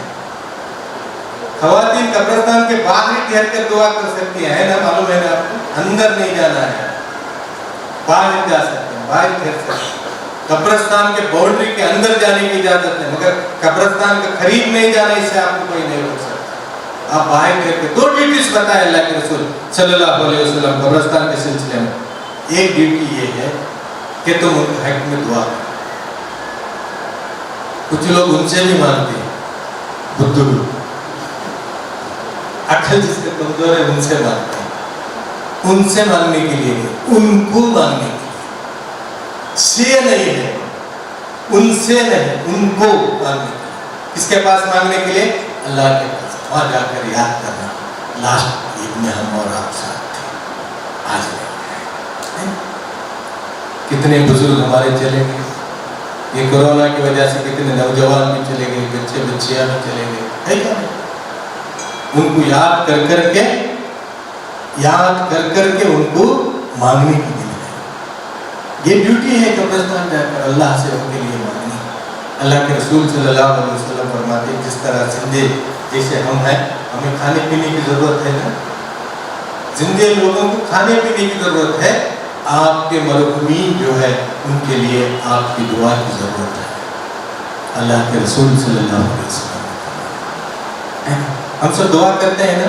Speaker 2: खवातीन कब्रिस्तान के बाहर ही ठहर कर दुआ कर सकती है ना, मालूम है ना आपको? अंदर नहीं जाना है, बाहर जा सकते हैं, बाहर ठहर सकते हैं। कब्रिस्तान के बाउंड्री के अंदर जाने की इजाजत है, मगर कब्रिस्तान के करीब नहीं जाना, इससे आपको कोई नहीं रोक सकता। आप बाहर ठहर कर 2 ड्यूटीज बताए अल्लाह के रसूल सल्लल्लाहु अलैहि वसल्लम कब्रिस्तान के सिलसिले में। एक ड्यूटी ये है कि तुम उनके हक में दुआ करो। कुछ लोग उनसे भी मांगते हैं, बुद्धू अक्ल जिसके कमजोर है उनसे मांगते हैं, उनसे मांगने के लिए नहीं, उनको मांगने के लिए, से नहीं है, उनसे नहीं, उनको मांगने के लिए। किसके पास मांगने के लिए? अल्लाह के पास। वहां जाकर याद करना, लास्ट ईद में हम और आप साथ थे, आज नहीं। कितने बुजुर्ग हमारे चले गए, ये कोरोना की वजह से कितने नौजवान भी चले गए, बच्चे बच्चियां भी चले गए, है क्या नहीं? उनको याद कर करके उनको मांगने की दिन है। ये ड्यूटी है कब्रिस्तान जाकर अल्लाह से उनके लिए मांगनी। अल्लाह के रसूल सल्लल्लाहु अलैहि वसल्लम फरमाते हैं, जिस तरह जिंदे जैसे हम हैं, हमें खाने पीने की जरूरत है ना, जिंदे लोगों को खाने पीने की जरूरत है, आपके मरहूमीन जो है उनके लिए आपकी दुआ की जरूरत है। अल्लाह के रसूल सल्लल्लाहु अलैहि वसल्लम हम सब दुआ करते हैं ना,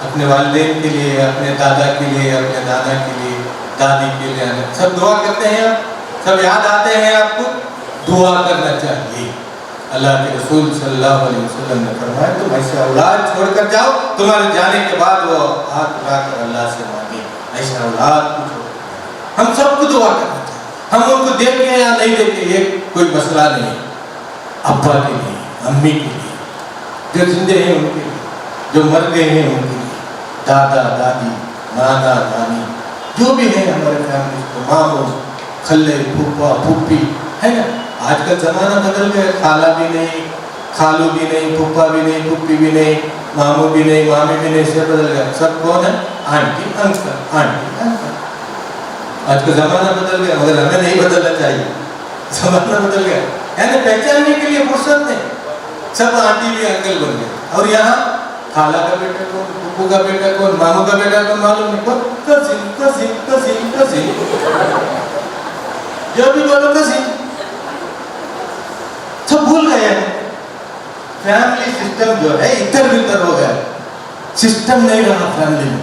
Speaker 2: अपने वालिदैन के लिए, अपने दादा के लिए, अपने नाना के लिए, दादी के लिए, सब दुआ करते हैं। आप सब याद आते हैं आपको, दुआ करना चाहिए। अल्लाह के रसूल सल्लल्लाहु अलैहि वसल्लम ने फरमाया, तुम ऐसे औलाद छोड़कर जाओ, तुम्हारे जाने के बाद वो हाथ उठाकर अल्लाह से मांगे, ऐसे औलाद को छोड़। हम सबको दुआ करना चाहिए, हम उनको देखें या नहीं देखें ये कोई मसला नहीं। अब्बा के लिए, अम्मी के लिए, जो जिंदे हैं उनके लिए, जो मर गए हैं उनके लिए, दादा दादी, नाना नानी, जो भी है हमारे फैमिली को, मामू खल्ले, फूफा फूफी, है ना। आजकल जमाना बदल गया, खाला भी नहीं, खालू भी नहीं, फूफा भी नहीं, फूफी भी नहीं, मामू भी नहीं, मामी भी नहीं, सब बदल गया। सब कौन है? Aunty uncle, aunty uncle. आज का जमाना बदल गया, मगर हमें नहीं बदलना चाहिए, जमाना बदल गया। यानी पहचानने के लिए फुर्सत नहीं, सब आंटी भी अंकल बन गए। और यहाँ खाला का बेटा कौन, फूफू का बेटा कौन, मामू का बेटा कौन, मालूम नहीं कौन, कजिन कजिन कजिन कजिन, जो भी बोलो कजिन, सब भूल गए हैं। फैमिली सिस्टम जो है इधर उधर हो गया, सिस्टम नहीं रहा फैमिली में।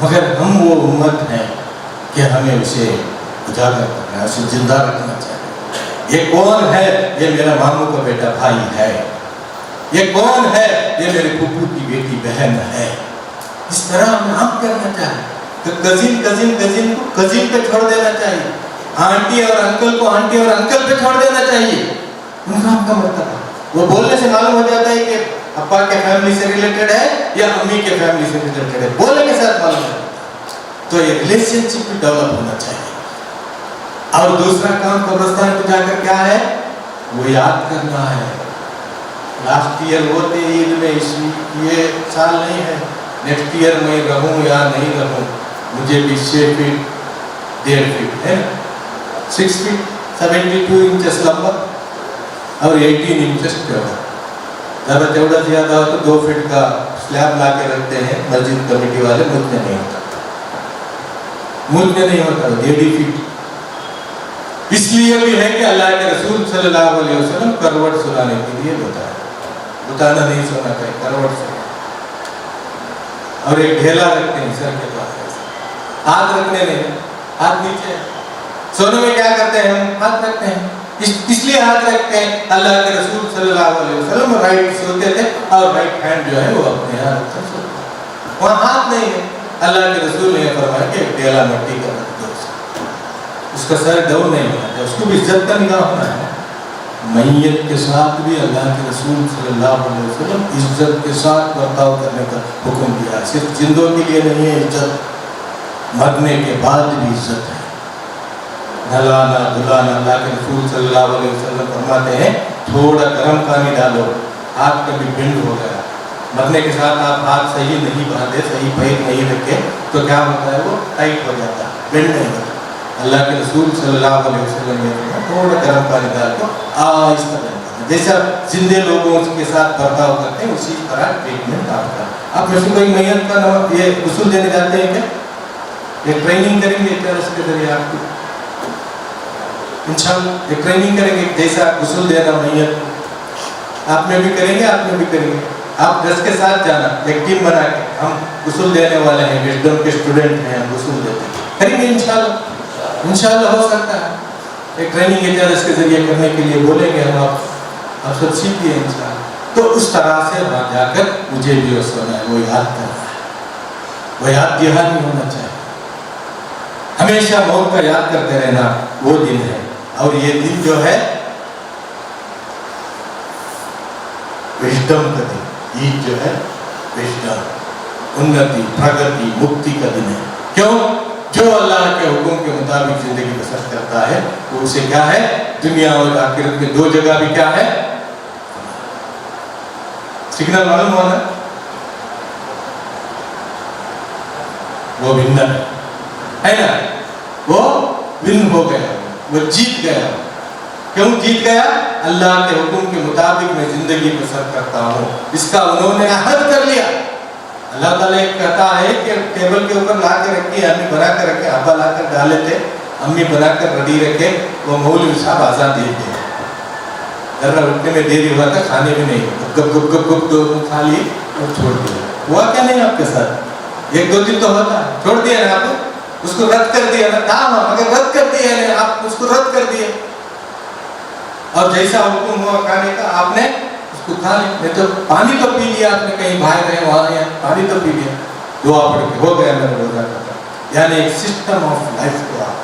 Speaker 2: मगर हम वो उम्मत है कि हमें उसे उजागर करना है, उसे जिंदा रखना चाहिए। ये कौन है? ये मेरा मामू का बेटा भाई है, ये कौन है? ये मेरे फूफू की बेटी बहन है। इस तरह हम नाम करना चाहिए। तो कजिन कजिन कजिन को कजिन पे छोड़ देना चाहिए, आंटी और अंकल को आंटी और अंकल पे छोड़ देना चाहिए। उनका आपका मतलब वो बोलने से मालूम हो जाता है कि अब्बा के फैमिली से रिलेटेड है या अम्मी के फैमिली से रिलेटेड है, बोलने के साथ मालूम है। तो ये रिलेशनशिप भी डेवलप होना चाहिए। اور دوسرا کام قبرستان کو جا کر کیا ہے؟ وہ یاد کرنا ہے لاسٹ ایئر وہ تھے عید میں، یہ سال نہیں ہے، نیکسٹ ایئر میں رہوں یا نہیں رہوں، مجھے بھی 6 فٹ 1.5 فٹ ہے نا، 6 فٹ 72 انچز لمبا اور 18 انچز چوڑا، زیادہ چوڑا زیادہ ہو تو 2 فٹ کا سلیب لا کے رکھتے ہیں مسجد کمیٹی والے، مجھ میں نہیں ہوتا، مجھ میں نہیں ہوتا 1.5 فٹ. اس لیے بھی ہے کہ اللہ کے رسول صلی اللہ علیہ وسلم کروٹ سلانے کے لیے بتانا نہیں سونا چاہیے، کروٹ سے اور ایک ڈھیلا رکھتے ہیں سر کے پاس، ہاتھ رکھنے نہیں، ہاتھ نیچے. سونے میں کیا کرتے ہیں ہم؟ ہاتھ رکھتے ہیں، اس لیے ہاتھ رکھتے ہیں. اللہ کے رسول صلی اللہ علیہ وسلم رائٹ سوتے تھے اور رائٹ ہینڈ جو ہے وہ اپنے یہاں رکھتے تھے، وہاں ہاتھ نہیں ہے. اللہ کے رسول نے فرمایا کہ ایک ڈھیلا مٹی کا رکھ دو، اس کا سر ڈاؤن نہیں ہونا چاہیے، اس کو بھی عزت کا نگاہ ہونا ہے. میت کے ساتھ بھی اللہ کے رسول صلی اللہ علیہ وسلم عزت کے ساتھ برتاؤ کرنے کا حکم دیا. صرف زندوں کے لیے نہیں ہے عزت، مرنے کے بعد بھی عزت ہے. نہلانا دھلانا، اللہ کے رسول صلی اللہ علیہ وسلم فرماتے ہیں تھوڑا گرم پانی ڈالو، ہاتھ کبھی بینڈ ہو گیا، مرنے کے ساتھ آپ ہاتھ صحیح نہیں باندھے، صحیح پیر نہیں رکھے تو کیا ہوتا ہے؟ وہ ٹائٹ ہو جاتا ہے، بینڈ نہیں ہوتا. اللہ کے رسول صلی اللہ علیہ وسلم نے تھوڑا گرم پانی ڈال کو آہستہ کرنا، جیسا زندے لوگوں کے ساتھ برتاؤ کرتے ہیں اسی طرح ٹریٹمنٹ آپ کا. آپ میں سے کوئی میت کا یہ غسل دینے جاتے ہیں کیا؟ یہ ٹریننگ کریں گے کیا اس کے ذریعے آپ کی؟ انشاءاللہ یہ ٹریننگ کریں گے جیسا غسل دینا میت آپ میں بھی کریں گے، آپ میں بھی کریں گے. آپ 10 کے ساتھ جانا، ایک ٹیم بنا کے ہم غسل دینے والے ہیں، وزڈم کے اسٹوڈنٹ ہیں، ہم غسل دیتے ہیں، کریں گے انشاءاللہ. انشاءاللہ ہو سکتا ہے ایک ٹریننگ ایجنٹس کے ذریعے کرنے کے لیے بولیں گے ہم، آپ سب سیکھیے انشاءاللہ. تو اس طرح سے وہاں جا کر مجھے بھی وہ سونا ہے، وہ یاد کرنا ہے، وہ یاد دہانی ہونا چاہیے. ہمیشہ موت کا یاد کرتے رہنا وہ دن ہے. اور یہ دن جو ہے وزڈم کا دن، عید جو ہے وزڈم، انتی پرگتی مکتی کا دن ہے. کیوں؟ جو اللہ کے حکم کے مطابق زندگی بسر کرتا ہے وہ اسے کیا ہے؟ دنیا اور آخرت میں 2 جگہ بھی کیا ہے؟ سگنل معلوم ہونا، وہ ونر ہے نا، وہ ون ہو گیا، وہ جیت گیا. کیوں جیت گیا؟ اللہ کے حکم کے مطابق میں زندگی بسر کرتا ہوں، اس کا انہوں نے عہد کر لیا. اللہ تعالیٰ کہتا ہے کہ ٹیبل کے اوپر لا کے رکھے، امی بنا کر رکھے، ابا لا کر ڈالے تھے، امی بنا کر ریڈی رکھے، وہ مولوی صاحب آزاد دے دے. ذرا اٹھنے میں دیری ہوا تھا، کھانے میں نہیں، گپ گپ گپ گپ 2 کھا لیے اور چھوڑ دیا. ہوا کیا نہیں آپ کے ساتھ؟ 1-2 دن تو ہوتا ہے، چھوڑ دیا نا آپ، اس کو رد کر دیا نا، کام مگر رد کر دیا نا، آپ اس کو رد کر دیا. اور جیسا حکم ہوا کھانے کا آپ نے اس کو کھا لیا. نہیں تو پانی تو پی لیا آپ نے، کہیں باہر رہے وہاں گیا پانی تو پی لیا، دعا پڑھ کے ہو گیا میرا روزہ کا. یعنی ایک سسٹم آف لائف کو آپ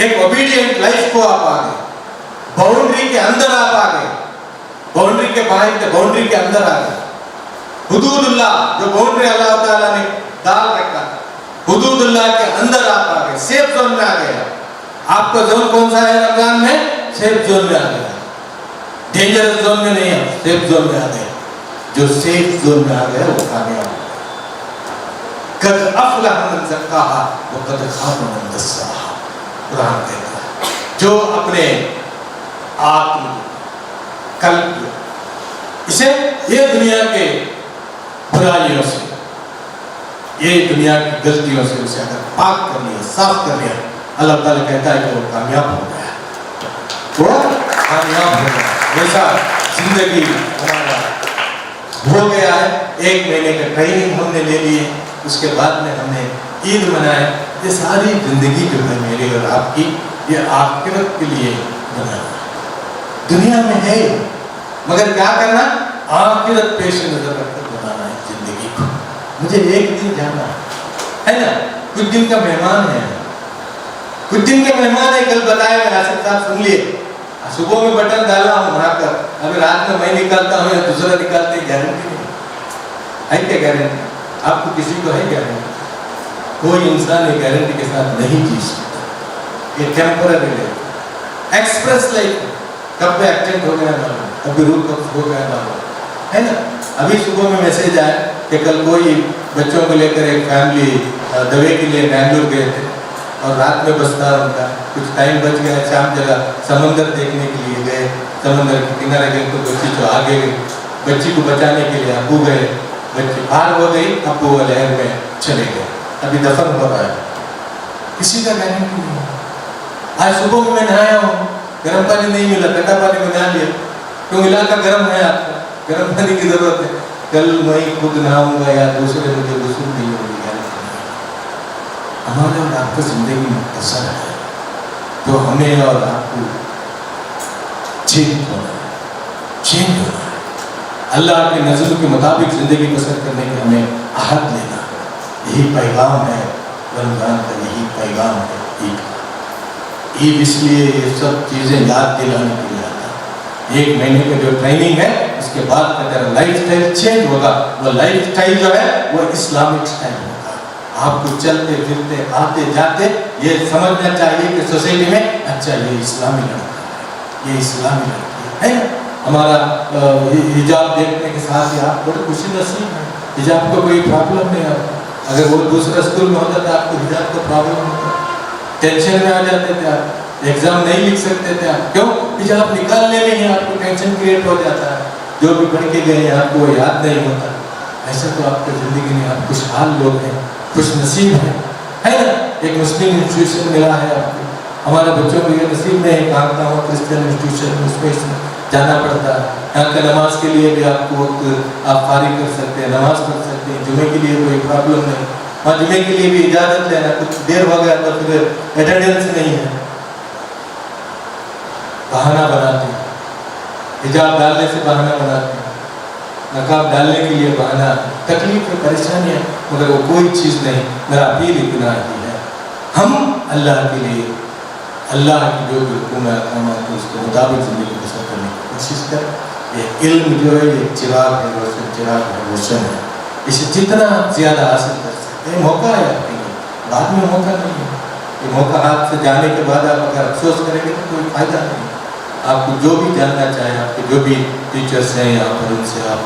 Speaker 2: ایک اوبیڈینٹ لائف کو آپ آگے، باؤنڈری کے اندر آپ آگے، باؤنڈری کے باہر کے باؤنڈری کے اندر آگے. حدود اللہ جو باؤنڈری اللہ تعالیٰ نے ڈال رکھا، حدود اللہ کے اندر آپ آگے، سیف زون میں آ گئے. آپ کا زون کون سا ہے رمضان میں؟ سیف زون میں آ گیا، ڈینجرس زون میں نہیں ہے، سیف زون میں آ گئے. جو سیف زون میں آ گیا وہ کامیاب. قد افلح من زکاہا وقد خاب من دساہا، قرآن کہتا ہے جو اپنے آتم قلب اسے یہ دنیا کے برائیوں سے، یہ دنیا کی غلطیوں سے اسے اگر پاک کر لیا، صاف کر لیا، اللہ تعالیٰ کہتا ہے کہ وہ کامیاب ہو گیا، وہ کامیاب ہو گیا. ویسا زندگی ہمارا ہو گیا ہے. 1 مہینے کا ٹریننگ ہم نے لے لی ہے، اس کے بعد میں ہم نے عید منایا. یہ ساری زندگی جو ہے میری اور آپ کی، یہ آخرت کے لیے بنا دنیا میں ہے، مگر کیا کرنا؟ آخرت پیش نظر رکھ کر بنانا ہے زندگی کو. مجھے ایک دن جانا ہے نا، کچھ دن کا مہمان ہے، کچھ دن کے مہمان ہے. کل بتایا میں آصف صاحب سن لیے، صبح میں بٹن ڈالا ہوں وہاں کر، ابھی رات میں نکالتا ہوں یا دوسرا نکالتے، گارنٹی نہیں ہے. کیا گارنٹی؟ آپ کو کسی کو ہے گارنٹی؟ کوئی انسان یہ گارنٹی کے ساتھ نہیں جی سکتا. ये टेम्पररी लाइफ, एक्सप्रेस लाइफ, कब पे एक्सीडेंट हो गया मालूम, कभी रूट हो गया मालूम, है ना। अभी सुबह में मैसेज आया कि कल कोई बच्चों को लेकर एक फैमिली दवाई के लिए बैंगलोर गए थे और रात में बस था उनका, कुछ टाइम बच गया, शाम जगह समंदर देखने के लिए गए, समंदर के किनारे गए तो बच्ची तो आगे गई, बच्ची को बचाने के लिए अबू गए, बच्ची पार हो गई, अबू वो लहर में चले गए, अभी दफन हो रहा है, किसी का गारंटी नहीं है। आज सुबह में मैं नहाया हूँ, गर्म पानी नहीं मिला, ठंडा पानी में नहा लिया, क्यों इलाका गर्म है, आपका गर्म पानी की जरूरत है, कल मैं खुद नहाऊंगा या दूसरे मुझे गुस्ल नहीं होगी, हमारे और आपका जिंदगी मुख्तसर है, तो हमें और आपको चेंज होना है, चेंज होना है, अल्लाह के नज़र के मुताबिक ज़िंदगी बसर करने के हमें आहद लेना है। यही पैगाम है रमज़ान का, यही पैगाम है ईद। इसलिए ये सब चीज़ें याद दिलाने के लिए आता है। 1 महीने का जो ट्रेनिंग है उसके बाद का तेरा लाइफ स्टाइल चेंज होगा, वो लाइफ स्टाइल जो है वो इस्लामिक स्टाइल होगा। आपको चलते फिरते आते जाते ये समझना चाहिए कि सोसाइटी में अच्छा ये इस्लामी लड़का है, ये इस्लामी लड़की है ना। हमारा हिजाब देखने के साथ ही आप बड़े खुशी नसीब हैं, हिजाब को कोई प्रॉब्लम नहीं आता। अगर वो दूसरा स्कूल में होता था आपको हिजाब का प्रॉब्लम होता, टेंशन में आ जाते थे आप, एग्जाम नहीं लिख सकते थे आप, क्यों? हिजाब निकालने में ही आपको टेंशन क्रिएट हो जाता है, जो भी पढ़ के गए हैं आपको याद नहीं होता। ऐसा तो आपकी ज़िंदगी में आप खुशहाल लोग हैं, खुश नसीब है ना। एक मुस्लिम इंस्टीट्यूशन मिला है आपको, हमारे बच्चों को ये नसीब में काटता हूँ क्रिश्चियन इंस्टीट्यूशन में, उसमें जाना पड़ता है। यहाँ के नमाज के लिए भी आपको वक्त आप फारिग कर सकते हैं, नमाज पढ़ सकते हैं, जुमे के लिए कोई प्रॉब्लम नहीं, वहाँ जुमे के लिए भी इजाज़त लेना, कुछ देर हो गया तो फिर अटेंडेंस नहीं है, बहाना बनाते हैं, हिजाब डालने से बहाना बनाते हैं, नकाब डालने के लिए बहाना, तकलीफ और परेशानी है, मगर वो कोई चीज़ नहीं। मेरा अपील इतना ही है, हम अल्लाह के लिए अल्लाह की जो भी हुक्म है उसके मुताबिक ज़िंदगी बसर करने की कोशिश करें। ये इल्म जो है ये चिराग है, रोशन चिराग है, रोशन है, इसे जितना ज़्यादा हासिल कर सकते हैं, मौका है आपके लिए, बाद में मौका नहीं है। ये मौका हाथ से जाने के बाद आप अगर अफसोस करेंगे तो कोई फ़ायदा नहीं। आपको जो भी जानना चाहे, आपके जो भी टीचर्स हैं यहाँ पर, उनसे आप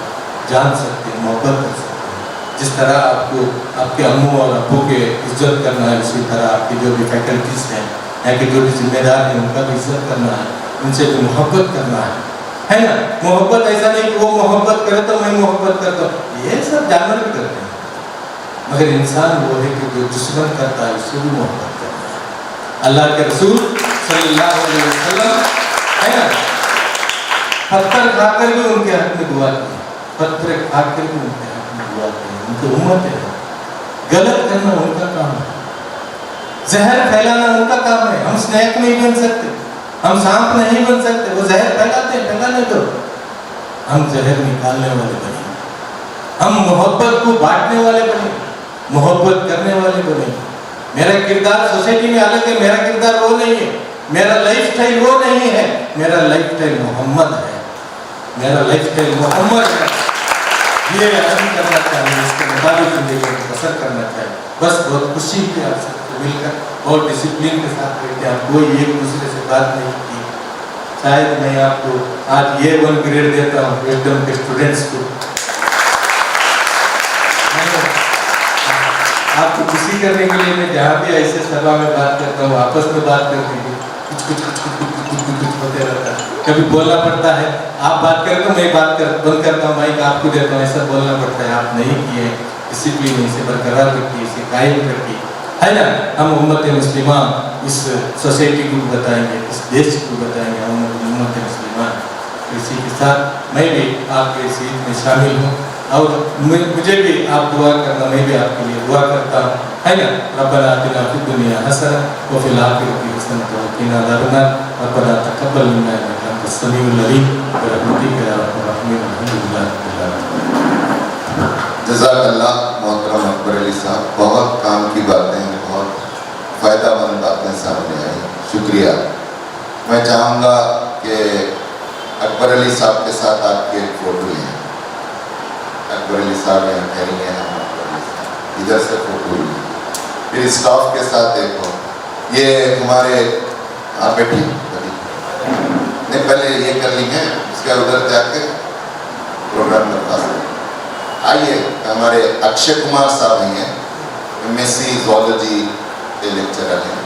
Speaker 2: जान सकते हैं, मोहब्बत कर सकते हैं। जिस तरह आपको आपके अम्मू और अब्बू के इज्जत करना है, उसी तरह आपके जो भी फैकल्टीज़ हैं, यहाँ के जो भी जिम्मेदार हैं, उनका भी इज्जत करना है, उनसे भी मोहब्बत करना है ना। मोहब्बत ऐसा नहीं कि वो मोहब्बत करे तो मैं मोहब्बत करता हूँ, ये सब जानवर भी करते हैं, मगर इंसान वो है कि जो दुश्मन करता है उससे भी मोहब्बत करना है। अल्लाह के रसूल सल्लल्लाहु अलैहि वसल्लम है ना, पत्थर खाकर भी उनके हाथ में दुआ की, पत्थर खाकर भी उनके हाथ में दुआ की, उनकी उम्मत है। गलत करना उनका काम है, जहर फैलाना उनका काम है। हम स्नेक नहीं बन सकते, हम सांप नहीं बन सकते, वो जहर फैलाते हैं, फैलाने दो। हम जहर निकालने वाले बने, हम मोहब्बत को बांटने वाले बने, मोहब्बत करने वाले बने। मेरा किरदार सोसाइटी में अलग है, मेरा किरदार वो नहीं है, मेरा लाइफ स्टाइल वो नहीं है, मेरा लाइफ स्टाइल मोहम्मद है, मेरा लाइफ स्टाइल मोहम्मद है। ये अमल करना चाहिए, इसके मुताबिक जिंदगी को बसर करना चाहिए। बस बहुत खुशी के आप सबको मिलकर बहुत डिसिप्लिन के साथ रहते हैं, कोई एक दूसरे से बात नहीं की। शायद मैं आपको आज ये 1 ग्रेड देता हूँ विजडम के स्टूडेंट्स को, आपको खुशी करने के लिए। मैं जहाँ भी ऐसे सभा में बात करता हूँ, आपस में बात करने की कुछ होते रहता है, कभी बोलना पड़ता है, आप बात करते हो, मैं बंद करता हूँ, माइक आपको देता हूँ, ऐसा बोलना पड़ता है। आप नहीं किए, डिसिप्लिन इसे बरकरार रखिए, इसे कायम रखिए, है ना। हम उम्मत मुस्लिमा इस सोसाइटी को बताएंगे, इस देश को बताएंगे, हम उम्मत मुस्लिमा। इसी के साथ मैं भी आपके इस ईद में शामिल हूँ और मुझे भी आप दुआ करना, मैं भी आपके लिए दुआ करता हूँ, है ना। रब्बना आतिना फिद दुनिया हसना व फिल आखिरति हसनतन व क़िना अज़ाबन्नार रब्बना तक़ब्बल मिन्ना इन्नका अंतस समीउल अलीम बिरहमतिका या अरहमर राहिमीन अल्हम्दुलिल्लाहि रब्बिल आलमीन।
Speaker 1: जज़ाकल्लाह मोहतरम अकबर अली साहब, बहुत काम की बातें, बहुत फ़ायदामंद बातें सामने आई, शुक्रिया। मैं चाहूँगा कि अकबर अली साहब के साथ आपकी एक फ़ोटो लें। अकबर अली साहब यहाँ ठहरेंगे, हम अकबर अली साहब इधर से फ़ोटो लें, फिर स्टाफ के साथ एक हो, ये हमारे आप बैठी नहीं, पहले ये कर ली है, उसके उधर जाके प्रोग्राम में पास। आइए, हमारे अक्षय कुमार साहब हैं, एमएससी ज़ूलॉजी के लेक्चरर हैं।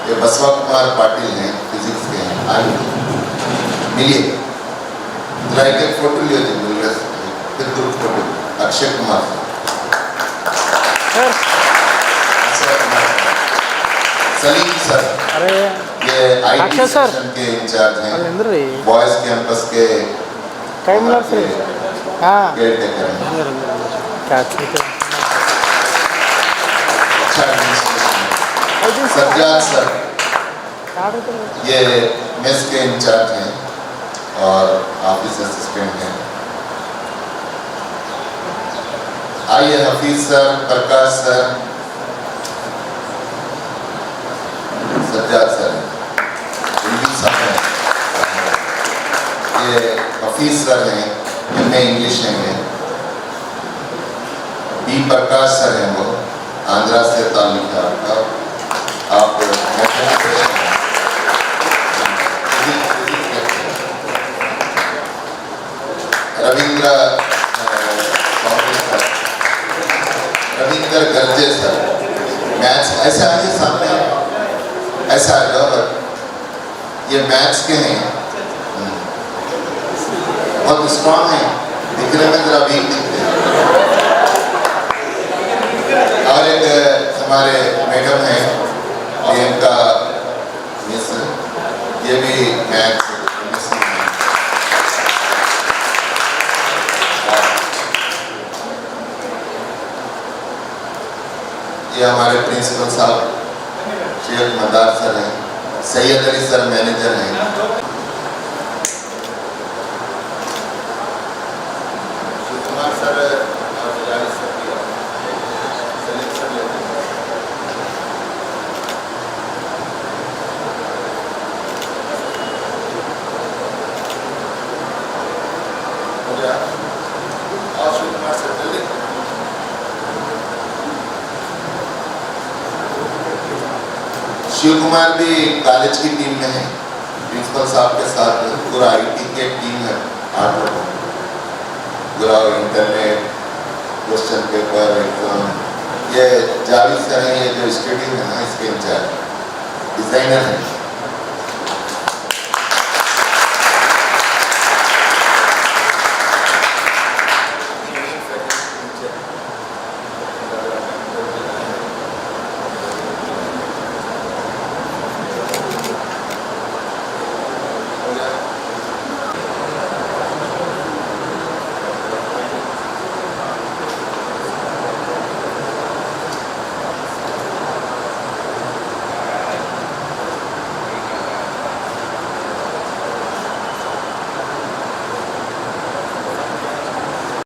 Speaker 1: ये बसवा कुमार पाटिल हैं, फिजिक्स के हैं। आइए मिलिए, लाइक एक फोटो लियो जी, मिल रहे फिर group photo. Akshay Kumar Saleem sir,
Speaker 3: अरे
Speaker 1: ये आईटी
Speaker 3: अक्षय सर
Speaker 1: सेक्शन के इंचार्ज हैं,
Speaker 3: अंदर
Speaker 1: बॉयज कैंपस के
Speaker 3: टाइम लग सर हाँ
Speaker 1: केयर टेकर हैं।
Speaker 3: क्या ठीक है
Speaker 1: अच्छा एडमिनिस्ट्रेशन है। सज्जाद सर, ये मेस के इंचार्ज हैं और ऑफिस असिस्टेंट हैं। आइए Hafeez sir, Prakash sir, Sajjad sir, English sir हैं, ये हफीज सर हैं, इनमें इंग्लिश हैं। बी प्रकाश सर हैं, वो आंध्रा से ताल्लुक है आपका। आप रविंद्र रविंद्र गर्जे सर, मैथ्स, ऐसे आइए सामने, ऐसा आ जाओ, ये मैथ्स के हैं, बहुत स्ट्रॉन्ग है, दिखने में जरा वीक दिखते हैं। और एक हमारे मैडम हैं, ये इनका मिस, ये भी मैथ्स ये हमारे प्रिंसिपल साहब शेख मदार सर हैं, सैयद अली सर मैनेजर हैं। कुमार सर और सजारी सर भी सलीम सर लेते हैं। और शिव कुमार सर जल्दी। शिव कुमार भी कॉलेज की टीम में है, प्रिंसिपल साहब के साथ पूरा आईटी के टीम है, 8 लोग, पूरा इंटरनेट, क्वेश्चन पेपर, एग्जाम। ये जावेद सर हैं, ये जो स्टूडियो है ना, इसके इंचार्ज डिजाइनर हैं।